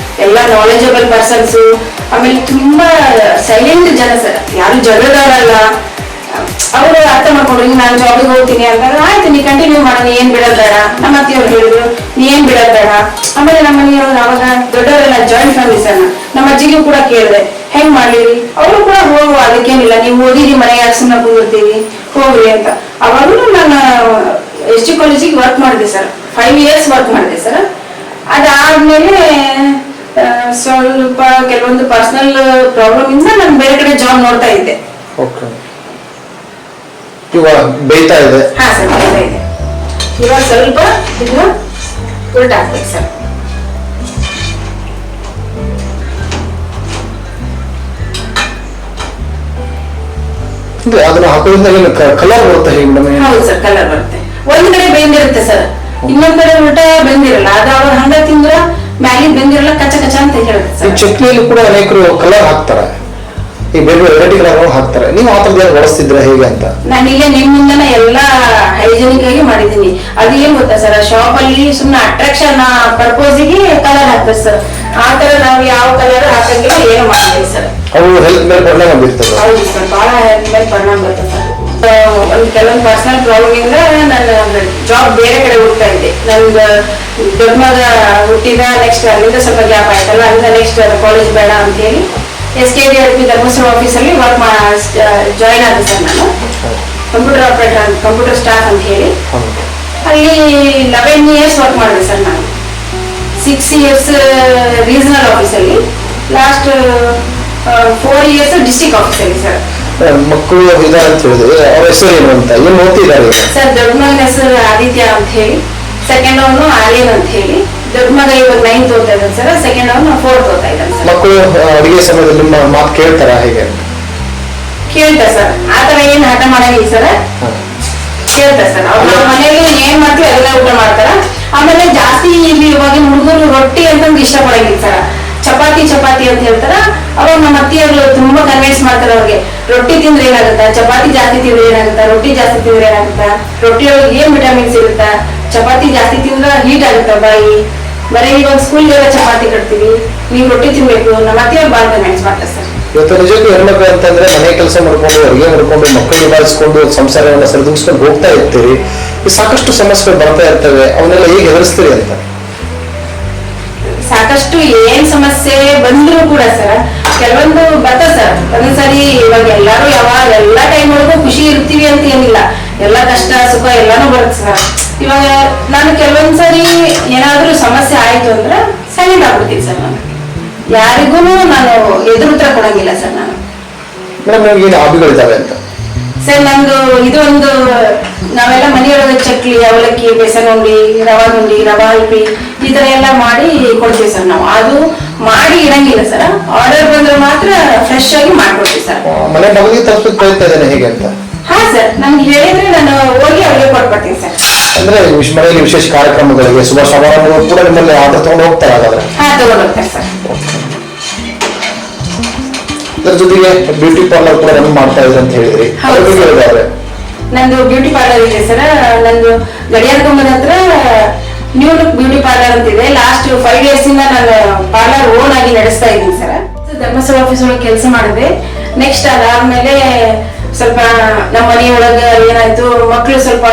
ಎಲ್ಲ ನಾಲೆಜಬಲ್ ಪರ್ಸನ್ಸು, ಆಮೇಲೆ ತುಂಬಾ ಸೈಲೆಂಟ್ ಜನ ಸರ್, ಯಾರು ಜಗಳದಾರಲ್ಲ. ಅವರು ಅರ್ಥ ಮಾಡ್ಕೊಂಡ್ರು, ಈಗ ನಾನು ಜಾಬಿಗೆ ಹೋಗ್ತೀನಿ ಅಂದಾಗ ಆಯ್ತು ನೀ ಕಂಟಿನ್ಯೂ ಮಾಡ, ನೀ ಏನ್ ಬಿಡೋದ್ ಬೇಡ. ನಮ್ಮ ಅತ್ತೆಯವ್ರು ಹೇಳಿದ್ರು ನೀ ಏನ್ ಬಿಡೋದ್ ಬೇಡ. ಆಮೇಲೆ ನಮ್ಮ ಮನೆಯವ್ರು ಅವಾಗ ದೊಡ್ಡವರೆಲ್ಲ ಜಾಯಿಂಟ್ ಫ್ಯಾಮಿಲಿ ಸರ್, ನಮ್ಮ ಅಜ್ಜಿಗೂ ಕೂಡ ಕೇಳಿದೆ ಹೆಂಗ್ ಮಾಡ್ಲಿರಿ, ಅವರು ಕೂಡ ಹೋಗುವ ಅದಕ್ಕೇನಿಲ್ಲ, ನೀವು ಓದಿರಿ ಮನೆಗೆ ಯಾಕೆ ಸುಮ್ಮನೆ ಕೂರ್ತೀವಿ ಹೋಗ್ರಿ ಅಂತ. ಅವಾಗಲೂ ನಾನು SG ಕಾಲೇಜಿಗೆ ವರ್ಕ್ ಮಾಡಿದೆ ಸರ್, 5 years ವರ್ಕ್ ಮಾಡಿದೆ ಸರ್. ಅದಾದ್ಮೇಲೆ ಸ್ವಲ್ಪ ಕೆಲವೊಂದು ಪರ್ಸನಲ್ ಪ್ರಾಬ್ಲಮ್ ಇಂದ ನಾನು ಬೇರೆ ಕಡೆ ಜಾಬ್ ನೋಡ್ತಾ ಇದ್ದೆ. ಇವಾಗ ಬೇಯ್ತಾ ಇದೆ? ಹಾ ಸರ್, ಬೇಯ್ತಾ ಇದೆ. ಇವಾಗ ಸ್ವಲ್ಪ ಇದನ್ನ ಉಲ್ಟಾ ಹಾಕ್ಬೇಕು ಸರ್. ಅದನ್ನ ಹಾಕೋದ್ರಿಂದ ಏನು ಕಲರ್ ಬರುತ್ತೆ ಹೇಗೆ ಮೇಡಮ್? ಹೌದು ಸರ್, ಕಲರ್ ಬರುತ್ತೆ. ಒಂದ್ ಕಡೆ ಬೆಂದಿರುತ್ತೆ ಸರ್, ಇನ್ನೊಂದ್ ಕಡೆ ಉಲ್ಟಾ ಬೆಂದಿರಲ್ಲ. ಅದು ಅವ್ರು ಹಂಗ ತಿಂದ್ರ ಮ್ಯಾಲಿಗೆ ಬೆಂದಿರಲ್ಲ, ಕಚ್ಚ ಕಚ್ಚ ಅಂತ ಹೇಳುತ್ತೆ ಸರ್. ಚಟ್ನಿಯಲ್ಲಿ ಕೂಡ ಅನೇಕರು ಕಲರ್ ಹಾಕ್ತಾರೆ, ಈ ಬೇರೆ ವೆರೈಟಿ ಕಲರ್ ಹಾಕ್ತಾರೆ. ನೀವು ಆ ಥರದ್ದು ಬಳಸ್ತಿದ್ರ ಹೇಗೆ ಅಂತ? ನಾನೀಗ ನಿಮ್ಮಿಂದನ ಎಲ್ಲಾ ಹೈಜೆನಿಕ್ ಆಗಿ ಮಾಡಿದೀನಿ. ಅದು ಏನ್ ಗೊತ್ತಾ ಸರ್, ಶಾಪ್ ಅಲ್ಲಿ ಸುಮ್ಮನೆ ಅಟ್ರಾಕ್ಷನ್ ಪರ್ಪೋಸಿಗೆ ಕಲರ್ ಹಾಕ್ತಾರೆ ಸರ್. ಆ ತರ ನಾವು ಯಾವ ಕಲರ್ ಹಾಕಂಗಿಲ್ಲ, ಏನು ಮಾಡ್ತೀವಿ ಸರ್. ಅವು ಹೆಲ್ತ್ ಮೇಲೆ ಪರಿಣಾಮ ಬೀರ್ತದೆ? ಹೌದು ಸರ್, ಬಹಳ ಹೆಲ್ತ್ ಮೇಲೆ ಪರಿಣಾಮ ಬರ್ತದೆ ಸರ್. ಒಂದು ಕೆಲವೊಂದು ಪರ್ಸನಲ್ ಪ್ರಾಬ್ಲಮ್ ಇಂದ ನಾನು ಜಾಬ್ ಬೇರೆ ಕಡೆ ಹೋಗ್ತಾ ಇದ್ದೆ. ನನ್ಗೆ ದೊಡ್ಡ ಮಗ ಹುಟ್ಟಿದ ನೆಕ್ಸ್ಟ್ ಅಲ್ಲಿಂದ ಸ್ವಲ್ಪ ಗ್ಯಾಪ್ ಆಯ್ತಲ್ಲ, ಅಲ್ಲಿಂದ ನೆಕ್ಸ್ಟ್ ಕಾಲೇಜ್ ಬೇಡ ಅಂತ ಹೇಳಿ SKDRP ಧರ್ಮಸ್ಥಳ ಆಫೀಸಲ್ಲಿ ವರ್ಕ್ ಜಾಯಿನ್ ಆದೆ ಸರ್. ನಾನು ಕಂಪ್ಯೂಟರ್ ಆಪರೇಟರ್, ಕಂಪ್ಯೂಟರ್ ಸ್ಟಾಫ್ ಅಂತ ಹೇಳಿ ಅಲ್ಲಿ 11 years ವರ್ಕ್ ಮಾಡಿದೆ ಸರ್. ನಾನು 6 years ರೀಜನಲ್ ಆಫೀಸಲ್ಲಿ, ಲಾಸ್ಟ್ 4 years ಡಿಸ್ಟ್ರಿಕ್ಟ್ ಆಫೀಸಲ್ಲಿ ಸರ್. ಮಕ್ಕಳು ಇದ್ದಾರೆ ಅಂತ ಹೇಳಿದ್ರೆ ಅವ್ರ ಹೆಸರು ಏನು ಅಂತ, ಏನು ಓದ್ತಿದ್ದಾರೆ ಸರ್? ದೊಡ್ಡ ಮಗನ ಹೆಸರು ಆದಿತ್ಯ ಅಂತ ಹೇಳಿ, ಸೆಕೆಂಡ್ ಅವನು ಆರ್ಯನ್ ಅಂತ ಹೇಳಿ. ದೊಡ್ಡ ಮಗ ಇವಾಗ 9th ಓದ್ತಾ ಇದ್ದಾನೆ ಸರ್, ಸೆಕೆಂಡ್ ಅವನು 4th ಓದ್ತಾ ಇದ್ದಾನೆ ಸರ್. ಮಕ್ಕಳು ಅಡುಗೆ ಸಮಯದಲ್ಲಿ ನಿಮ್ಮ ಮಾತು ಕೇಳ್ತಾರ ಹೇಗೆ? ಕೇಳ್ತಾರೆ ಸರ್, ಆತರ ಏನ್ ಹಠ ಮಾಡಂಗಿಲ್ಲ ಸರ್, ಕೇಳ್ತಾರೆ ಸರ್. ಅವ್ರು ನಮ್ಮ ಮನೆಯಲ್ಲಿ ಏನ್ ಮಾಡ್ತೀವಿ ಅದನ್ನ ಊಟ ಮಾಡ್ತಾರ. ಆಮೇಲೆ ಜಾಸ್ತಿ ಇಲ್ಲಿ ಇವಾಗಿನ ಹುಡುಗರು ರೊಟ್ಟಿ ಅಂತಂದು ಇಷ್ಟ ಪಡಂಗಿಲ್ಲ ಸರ್, ಚಪಾತಿ ಚಪಾತಿ ಅಂತ ಹೇಳ್ತಾರ. ಅವಾಗ ನಮ್ಮ ಅತ್ತಿಯವರು ತುಂಬಾ ಕನ್ವಿನ್ಸ್ ಮಾಡ್ತಾರೆ ಅವ್ರಿಗೆ, ರೊಟ್ಟಿ ತಿಂದ್ರೆ ಏನಾಗುತ್ತಾ, ಚಪಾತಿ ಜಾಸ್ತಿ ತಿಂದ್ರೆ ಏನಾಗುತ್ತಾ, ರೊಟ್ಟಿ ಜಾಸ್ತಿ ತಿಂದ್ರೆ ಏನಾಗುತ್ತಾ, ರೊಟ್ಟಿ ಒಳಗೆ ಏನ್ ವಿಟಮಿನ್ಸ್ ಇರುತ್ತಾ, ಚಪಾತಿ ಜಾಸ್ತಿ ತಿಂದ್ರೆ ಹೀಟ್ ಆಗುತ್ತಾ ಬಾಯಿ, ಬರೀ ಇವಾಗ ಸ್ಕೂಲ್ಗೆಲ್ಲ ಚಪಾತಿ ಕಟ್ತೀವಿ, ನೀವು ರೊಟ್ಟಿ ತಿನ್ಬೇಕು. ನಮ್ಮ ಅತ್ತಿಯವ್ರು ಬಾಳ ಕನ್ವಿನ್ಸ್ ಮಾಡ್ತಾರೆ ಸರ್. ಇವತ್ತು ನಿಜಕ್ಕೂ ಹೆಣ್ಮಕ್ಳು ಅಂತಂದ್ರೆ ಮನೆ ಕೆಲಸ ಮಾಡ್ಕೊಂಡು, ಅಡುಗೆ ಮಾಡ್ಕೊಂಡು, ಮಕ್ಕಳು ನಿಭಾಯಿಸ್ಕೊಂಡು ಸಂಸಾರವನ್ನ ಸರಿದೂಗಿಸ್ಕೊಂಡು ಹೋಗ್ತಾ ಇರ್ತೀರಿ. ಸಾಕಷ್ಟು ಸಮಸ್ಯೆಗಳು ಬರ್ತಾ ಇರ್ತವೆ, ಅವನ್ನೆಲ್ಲ ಹೇಗೆ ಎದುರಿಸ್ತೀರಿ ಅಂತ? ಸಾಕಷ್ಟು ಏನ್ ಸಮಸ್ಯೆ ಬಂದ್ರು ಕೂಡ ಸರ್, ಕೆಲವೊಂದು ಬರ್ತದೆ ಸರ್. ಒಂದೊಂದ್ಸರಿ ಇವಾಗ ಎಲ್ಲಾರು ಎಲ್ಲಾ ಟೈಮ್ ಒಳಗೂ ಖುಷಿ ಇರ್ತೀವಿ ಅಂತ ಏನಿಲ್ಲ, ಎಲ್ಲಾ ಕಷ್ಟ ಸುಖ ಎಲ್ಲಾನು ಬರುತ್ತೆ ಸರ್. ಇವಾಗ ನಾನು ಕೆಲವೊಂದ್ಸರಿ ಏನಾದ್ರೂ ಸಮಸ್ಯೆ ಆಯ್ತು ಅಂದ್ರೆ ಸೈಲೆಂಟ್ ಆಗ್ಬಿಡ್ತೀನಿ ಸರ್. ನಾನು ಯಾರಿಗೂ ನಾನು ಎದುರು ಉತ್ತರ ಕೊಡಂಗಿಲ್ಲ ಸರ್. ನಾನು ಮೇಡಮ್, ನಿಮ್ಗೆ ಏನು ಹಾಬಿಗಳಿದಾವೆ ಅಂತ? ಸರ್, ನಂದು ಇದು ಒಂದು, ನಾವೆಲ್ಲ ಮನೆಯೊಳಗೆ ಚಕ್ಲಿ, ಅವಲಕ್ಕಿ, ಬೇಸನ್ ಉಂಡಿ, ರವಾ ಉಂಡಿ, ರವಾ ಹಲ್ಪಿ ಈ ತರ ಎಲ್ಲ ಮಾಡಿ ಕೊಡ್ತೀವಿ ಸರ್. ನಾವು ಅದು ಮಾಡಿ ಇಡಂಗಿಲ್ಲ ಸರ್, ಆರ್ಡರ್ ಬಂದ್ರೆ ಮಾತ್ರ ಫ್ರೆಶ್ ಆಗಿ ಮಾಡ್ಕೊಡ್ತೀವಿ ಸರ್. ಮನೆ ಮಗಳಿಗೆ ತಲುಪಿಗೆ ಪ್ರಯತ್ನ ಇದ್ದೇನೆ ಹೇಗೆ ಅಂತ? ಹಾ ಸರ್, ನಮ್ಗೆ ಹೇಳಿದ್ರೆ ನಾನು ಹೋಗಿ ಅವ್ರಿಗೆ ಕೊಟ್ಬಿಡ್ತೀನಿ ಸರ್. ಅಂದ್ರೆ ಮನೆಯಲ್ಲಿ ವಿಶೇಷ ಕಾರ್ಯಕ್ರಮಗಳಿಗೆ, ಶುಭ ಸಮಾರಂಭಗಳು ಕೂಡ ನಿಮ್ಮಲ್ಲಿ ಆರ್ಡರ್ ತಗೊಂಡು ಹೋಗ್ತಾರೆ ಹಾಗಾದ್ರೆ? ಹಾ, ತಗೊಂಡು ಹೋಗ್ತಾರೆ ಸರ್. ಅದ್ರ ಜೊತೆಗೆ ಬ್ಯೂಟಿ ಪಾರ್ಲರ್ ಕೂಡ ರನ್ ಮಾಡ್ತಾ ಇದ್ರೆ ಅಂತ ಹೇಳಿದ್ರಿ, ನಂದು ಬ್ಯೂಟಿ ಪಾರ್ಲರ್ ಇದೆ ಸರ್. ನಂದು ಗಡಿಯಾರ ಕಂಬದ ಹತ್ರ ನ್ಯೂ ಲುಕ್ ಬ್ಯೂಟಿ ಪಾರ್ಲರ್ ಅಂತಿದೆ. ಲಾಸ್ಟ್ 5 years ಇಂದ ನಾನು ಪಾರ್ಲರ್ ಓನ್ ಆಗಿ ನಡೆಸ್ತಾ ಇದ್ದೀನಿ ಸರ್. ಧರ್ಮಸ್ಥಳ ಆಫೀಸ್ ಒಳಗೆ ಕೆಲಸ ಮಾಡಿದೆ. ನೆಕ್ಸ್ಟ್ ಅದಾದ್ಮೇಲೆ ಸ್ವಲ್ಪ ನಮ್ಮ ಮನೆಯೊಳಗ ಏನಾಯ್ತು, ಮಕ್ಕಳು ಸ್ವಲ್ಪ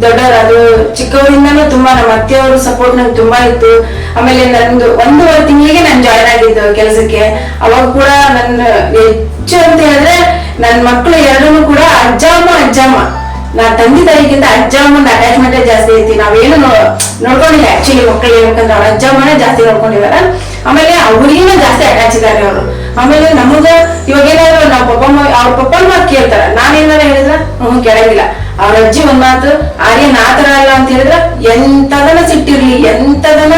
ದೊಡ್ಡವರು, ಅದು ಚಿಕ್ಕವರಿಂದನೂ ತುಂಬಾ ನಮ್ಮ ಅತ್ತೆಯವರು ಸಪೋರ್ಟ್ ನಂಗೆ ತುಂಬಾ ಇತ್ತು. ಆಮೇಲೆ ನಂದು 1.5 ತಿಂಗಳಿಗೆ ನಾನು ಜಾಯ್ನ್ ಆಗಿದ್ದು ಕೆಲಸಕ್ಕೆ. ಅವಾಗ ಕೂಡ ನನ್ನ ಹೆಚ್ಚು ಅಂತ ಹೇಳಿದ್ರೆ ನನ್ನ ಮಕ್ಕಳು ಎರಡೂ ಕೂಡ ಅಜ್ಜಮ್ಮ ತಂದೆ ತಾಯಿಗಿಂತ ಅಜ್ಜ ಅಮ್ಮನ ಅಟ್ಯಾಚ್ಮೆಂಟ್ ಜಾಸ್ತಿ ಐತಿ. ನಾವೇನು ನೋಡ್ಕೊಂಡಿಲ್ಲ ಆಕ್ಚುಲಿ ಮಕ್ಕಳು ಹೇಳ್ಬೇಕಂದ್ರೆ ಅವ್ರ ಅಜ್ಜ ಅಮ್ಮನೇ ಜಾಸ್ತಿ ನೋಡ್ಕೊಂಡಿದಾರ. ಆಮೇಲೆ ಅವ್ರಿಗಿನ ಜಾಸ್ತಿ ಅಟ್ಯಾಚ್ ಇದಾರೆ ಅವರು. ಆಮೇಲೆ ನಮಗ ಇವಾಗ ಏನಾದ್ರು ನಾವ್ ಅವ್ರ ಪಪ್ಪನ ಮಾತು ಕೇಳ್ತಾರ. ನಾನೇನಾರ ಹೇಳಿದ್ರ ಕೇಳಂಗಿಲ್ಲ. ಅವ್ರ ಅಜ್ಜಿ ಒಂದ್ ಮಾತು ಆರ್ಯನ್ ಆತರ ಅಲ್ಲ ಅಂತ ಹೇಳಿದ್ರ ಎಂತದನ ಸಿಟ್ಟಿರ್ಲಿ, ಎಂತದನ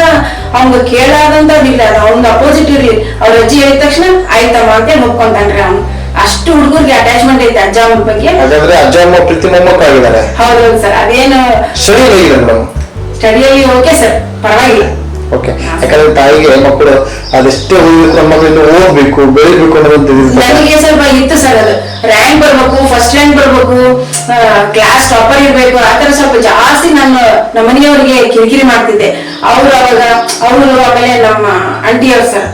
ಅವ್ಗ ಕೇಳಾದಂತದಿಲ್ಲ, ಅವ್ನ ಅಪೋಸಿಟ್ ಇರ್ಲಿ, ಅವ್ರ ಅಜ್ಜಿ ಹೇಳಿದ ತಕ್ಷಣ ಆಯ್ತಮ್ಮ ಅಂತ ಒಪ್ಕೊಂತಾನ್ರಿ ಅವ್ನು. ಅಷ್ಟು ಹುಡುಗರಿಗೆ ಅಟ್ಯಾಚ್ಮೆಂಟ್ ಐತೆ ಅಜ್ಜ ಅಮ್ಮನ ಬಗ್ಗೆ. ಹಾಗಾದ್ರೆ ಅಜ್ಜ ಅಮ್ಮ ಪ್ರೀತಿ ಮೊಮ್ಮಕ್ಕಾಗಿದ್ದಾರೆ. ಹೌದೌದು ಸರ್. ಅದೇನು ಸ್ಟಡಿಯಲ್ಲಿ ಓಕೆ ಸರ್, ಪರವಾಗಿಲ್ಲ. ಓಕೆ, ಯಾಕಂದ್ರೆ ತಾಯಿಗೆ ಮಕ್ಕಳು ಅದೆಷ್ಟೇ ಓದಬೇಕು, ನಮ್ಮ ಮಕ್ಕಳು ಓದ್ಬೇಕು, ಬೆಳಿಬೇಕು ಅನ್ನೋದು ನನಗೆ ಸ್ವಲ್ಪ ಇತ್ತು ಸರ್. ಅದು ರ್ಯಾಂಕ್ ಬರ್ಬೇಕು, ಫಸ್ಟ್ ರ್ಯಾಂಕ್ ಬರ್ಬೇಕು, ಕ್ಲಾಸ್ ಟಾಪರ್ ಇರ್ಬೇಕು, ಆತರ ಸ್ವಲ್ಪ ಜಾಸ್ತಿ ನಮ್ಮ ಮನೆಯವರಿಗೆ ಕಿರಿಕಿರಿ ಮಾಡ್ತಿದ್ದೆ. ಅವರು ಅವಾಗ ಆಮೇಲೆ ನಮ್ಮ ಆಂಟಿಯವ್ರು ಸರ್,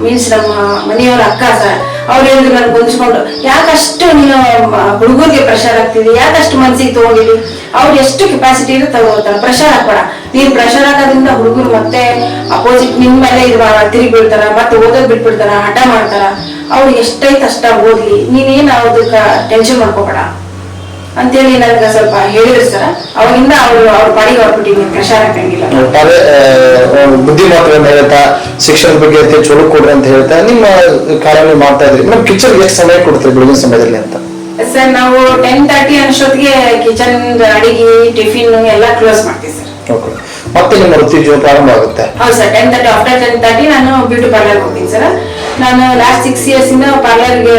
ಮೀನ್ಸ್ ನಮ್ಮ ಮನೆಯವರ ಅಕ್ಕ ಸರ್, ಅವ್ರು ಹೇಳಿದ್ರು ನನ್ಗೆ ಹೊಂದಿಸ್ಕೊಂಡು, ಯಾಕಷ್ಟು ನೀನು ಹುಡುಗರಿಗೆ ಪ್ರೆಷರ್ ಆಗ್ತಿದೆ, ಯಾಕಷ್ಟು ಮನ್ಸಿಗೆ ತಗೊಂಡಿದ್ವಿ, ಅವ್ರು ಎಷ್ಟು ಕೆಪಾಸಿಟಿ ಇದೆ ತಗೋತಾರ, ಪ್ರೆಷರ್ ಹಾಕ್ಬೇಡ. ನೀನ್ ಪ್ರೆಷರ್ ಹಾಕೋದ್ರಿಂದ ಹುಡುಗರು ಮತ್ತೆ ಅಪೋಸಿಟ್ ನಿನ್ ಮೇಲೆ ತಿರುಗಿ ಬೀಳ್ತಾರ, ಮತ್ತೆ ಓದೋದ್ ಬಿಟ್ಬಿಡ್ತಾರ, ಹಠ ಮಾಡ್ತಾರ. ಅವ್ರು ಎಷ್ಟೈತ್ ಅಷ್ಟ ಓದ್ಲಿ, ನೀನೇನ್ ಅದಕ್ಕ ಟೆನ್ಷನ್ ಮಾಡ್ಕೋಬೇಡ ಅಂತೇಳಿ ನನ್ಗ ಸ್ವಲ್ಪ ಹೇಳಿದ್ರು ಸರ್. ಅವಾಗಿಂದ ಅವ್ರ ಪಾಡಿಗೆ ಹೊರಬಿಟ್ಟಿದ್ವಿ, ಪ್ರೆಷರ್ ಹಾಕಂಗಿಲ್ಲ. ಬುದ್ಧಿ ಮಾತುಗಳನ್ನ ಹೇಳ್ತಾ, ಶಿಕ್ಷಣದ ಬಗ್ಗೆ ಚೊಲೋ ಕೊಡ್ರಿ ಅಂತ ಹೇಳ್ತಾ ನಿಮ್ಮ ಕಾರ್ಯ ಮಾಡ್ತಾ ಇದ್ರಿ. ನಮ್ ಕಿಚನ್ ಎಷ್ಟು ಸಮಯ ಕೊಡ್ತೀರಿ ಬೆಳಗಿನ ಸಮಯದಲ್ಲಿ ಅಂತ? ಸರ್ ನಾವು 10:30 ಅಷ್ಟೊತ್ತಿಗೆ ಕಿಚನ್ ಅಡಿಗೆ ಟಿಫಿನ್ ಎಲ್ಲ ಕ್ಲೋಸ್ ಮಾಡ್ತೀವಿ ಸರ್. ಮತ್ತೆ ನಿಮ್ಮ ವೃತ್ತಿ ಜೀವನ ಪ್ರಾರಂಭ ಆಗುತ್ತೆ? ಹೌದು ಸರ್. 10:30 ಆಫ್ಟರ್ 10:30 ನಾನು ಬ್ಯೂಟಿ ಪಾರ್ಲರ್ ಹೋಗ್ತೀನಿ ಸರ್. ನಾನು ಲಾಸ್ಟ್ 6 years ಇಂದ ಪಾರ್ಲರ್ಗೆ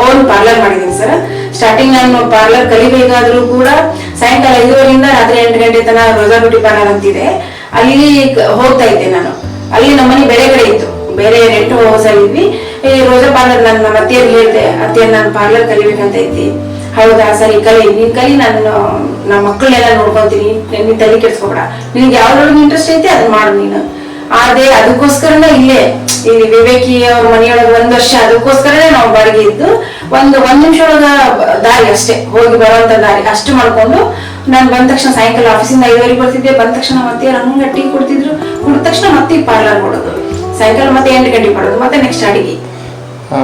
ಓನ್ ಪಾರ್ಲರ್ ಮಾಡಿದ್ದೀನಿ ಸರ್. ಸ್ಟಾರ್ಟಿಂಗ್ ನಾನು ಪಾರ್ಲರ್ ಕಲಿಬೇಕಾದ್ರೂ ಕೂಡ ಸಾಯಂಕಾಲ 5:30 ರಾತ್ರಿ 8 ಗಂಟೆ ತನಕ ರೋಜಾ ಬ್ಯೂಟಿ ಪಾರ್ಲರ್ ಅಂತಿದೆ, ಅಲ್ಲಿ ಹೋಗ್ತಾ ಇದ್ದೆ ನಾನು. ಅಲ್ಲಿ ನಮ್ಮನೆ ಬೇರೆ ಕಡೆ ಇತ್ತು, ಬೇರೆ ರೆಂಟ್ ಹೌಸ್ ಅಲ್ಲಿ ಇದ್ವಿ. ಈ ರೋಜಾ ಪಾರ್ಲರ್ ನನ್ನ ಅತ್ತೆಯವ್ರಿಗೆ ಹೇಳಿದೆ, ಅತ್ತೆ ನಾನು ಪಾರ್ಲರ್ ಕಲಿಬೇಕಂತ ಇದ್ದಿ. ಹೌದಾ ಸರಿ ಕಲಿ, ನೀನ್ ಕಲಿ, ನಾನು ನಮ್ಮ ಮಕ್ಕಳನ್ನೆಲ್ಲ ನೋಡ್ಕೊಂತೀನಿ, ನೀನ್ ತಲೆ ಕೆಡ್ಸ್ಕೊಬೇಡ, ನಿನ್ಗೆ ಯಾವ್ದ್ರೊಳಗೆ ಇಂಟ್ರೆಸ್ಟ್ ಐತೆ ಅದನ್ನ ಮಾಡು ನೀನು. ಅದೇ ಅದಕ್ಕೋಸ್ಕರನೇ ಇಲ್ಲಿ ವಿವೇಕಿ ಅವ್ರ ಮನೆಯೊಳಗೆ 1 ವರ್ಷ ಅದಕ್ಕೋಸ್ಕರನೇ ನಾವು ಬಾಡಿಗೆ ಇದ್ದು, ಒಂದ್ ನಿಮಿಷ ಒಳಗ ದಾರಿ ಅಷ್ಟೇ, ಹೋಗಿ ಬರುವಂತ ದಾರಿ ಅಷ್ಟು ಮಾಡ್ಕೊಂಡು ನಾನು ಬಂದ ತಕ್ಷಣ ಸಾಯಂಕಾಲ ಆಫೀಸಿಂದ 5:30 ಬರ್ತಿದ್ದೆ. ಬಂದ ತಕ್ಷಣ ಮತ್ತೆ ಹಂಗ ಟೀ ಕೊಡ್ತಿದ್ರು, ಕುಡಿದ ತಕ್ಷಣ ಮತ್ತೆ ಪಾರ್ಲರ್ ಮಾಡೋದು, ಸಾಯಂಕಾಲ ಮತ್ತೆ 8 ಗಂಟೆಗೆ ಮಾಡೋದು, ಮತ್ತೆ ನೆಕ್ಸ್ಟ್ ಅಡಿಗೆ.